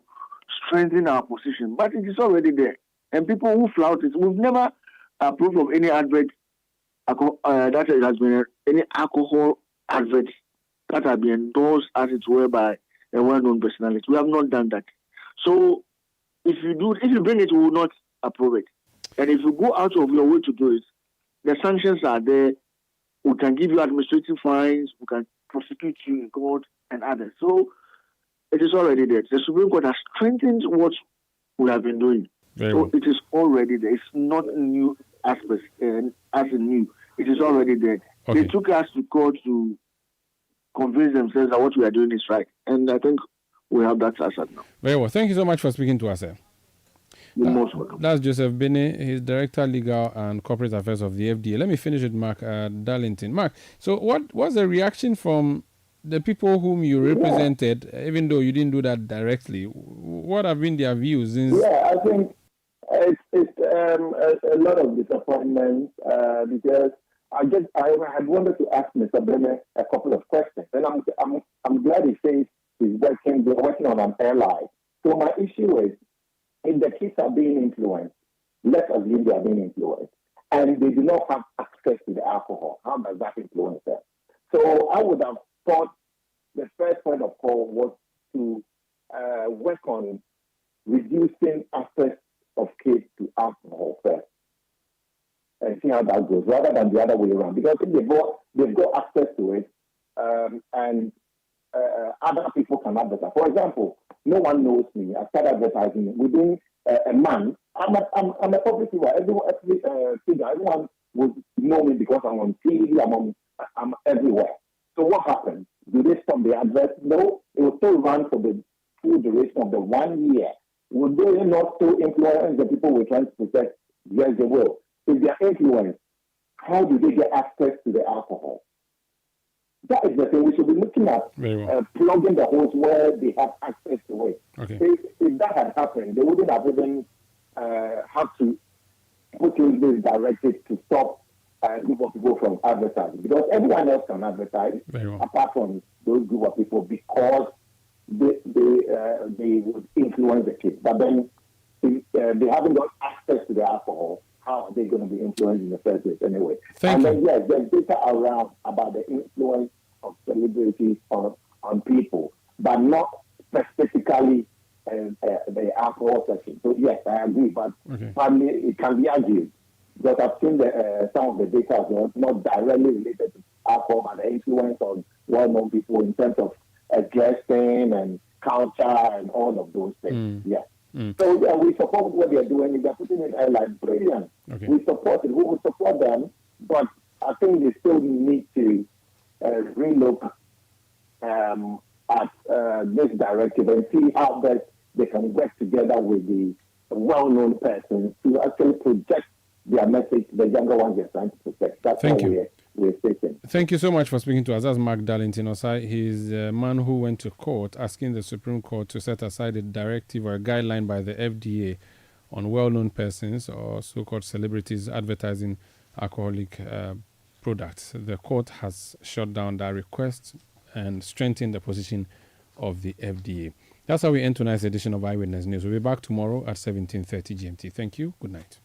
strengthen our position, but it is already there. And people who flout it, we've never approved of any advert that has been any alcohol advert that has been endorsed, as it were, by a well-known personality. We have not done that. So if you bring it, we will not approve it. And if you go out of your way to do it, the sanctions are there. We can give you administrative fines. We can prosecute you in court and others. So it is already there. The Supreme Court has strengthened what we have been doing. Very so well. it is already there. It's not new aspects as a new. It is already there. Okay. They took us to court to convince themselves that what we are doing is right. And I think we have that asset now. Very well. Thank you so much for speaking to us, sir. You're most welcome. That's Joseph Bene. He's Director Legal and Corporate Affairs of the FDA. Let me finish with Mark Darlington. Mark, so what's the reaction from the people whom you represented, even though you didn't do that directly? What have been their views? Yeah, I think it's a lot of disappointment because I had wanted to ask Mr. Bene a couple of questions, and I'm glad he says he's working on an airline. So my issue is, if the kids are being influenced, let's assume they are being influenced, and they do not have access to the alcohol, how does that influence them? So I would have thought the first point of call was to work on reducing access of kids to alcohol first, and see how that goes, rather than the other way around. Because if they've got access to it, and other people can advertise. For example, no one knows me. I started advertising within a month. I'm a public figure. Everyone would know me because I'm on TV. I'm everywhere. So what happened? Do they stop the advert? No. It will still run for the full duration of the 1 year. Would they not still influence the people we're trying to protect? Yes, they will. If they are influenced, how do they get access to the alcohol? That is the thing we should be looking at, plugging the holes where they have access to it. Okay. If that had happened, they wouldn't have even have to put in this directive to stop a group of people from advertising. Because everyone else can advertise, apart from those group of people, because they would influence the kids. But then if they haven't got access to the alcohol, how are they going to be influenced in the first place anyway? Then, yes, there's data around about the influence of celebrities on people, but not specifically the alcohol section. So, yes, I agree, but probably it can be argued. Because I've seen some of the data are not directly related to alcohol, but the influence on well-known people in terms of dressing and culture and all of those things. Yes. So we support what they're doing. If they're putting it like brilliant, we support it. We will support them, but I think they still need to relook at this directive and see how best they can work together with the well-known persons to actually project their message to the younger ones they're trying to protect. That's Thank how you. we're speaking. Thank you so much for speaking to us. That's Mark Darlington Osai. He's a man who went to court asking the Supreme Court to set aside a directive or a guideline by the FDA on well-known persons or so-called celebrities advertising alcoholic products. The court has shut down that request and strengthened the position of the FDA. That's how we end tonight's edition of Eyewitness News. We'll be back tomorrow at 17:30 GMT. Thank you. Good night.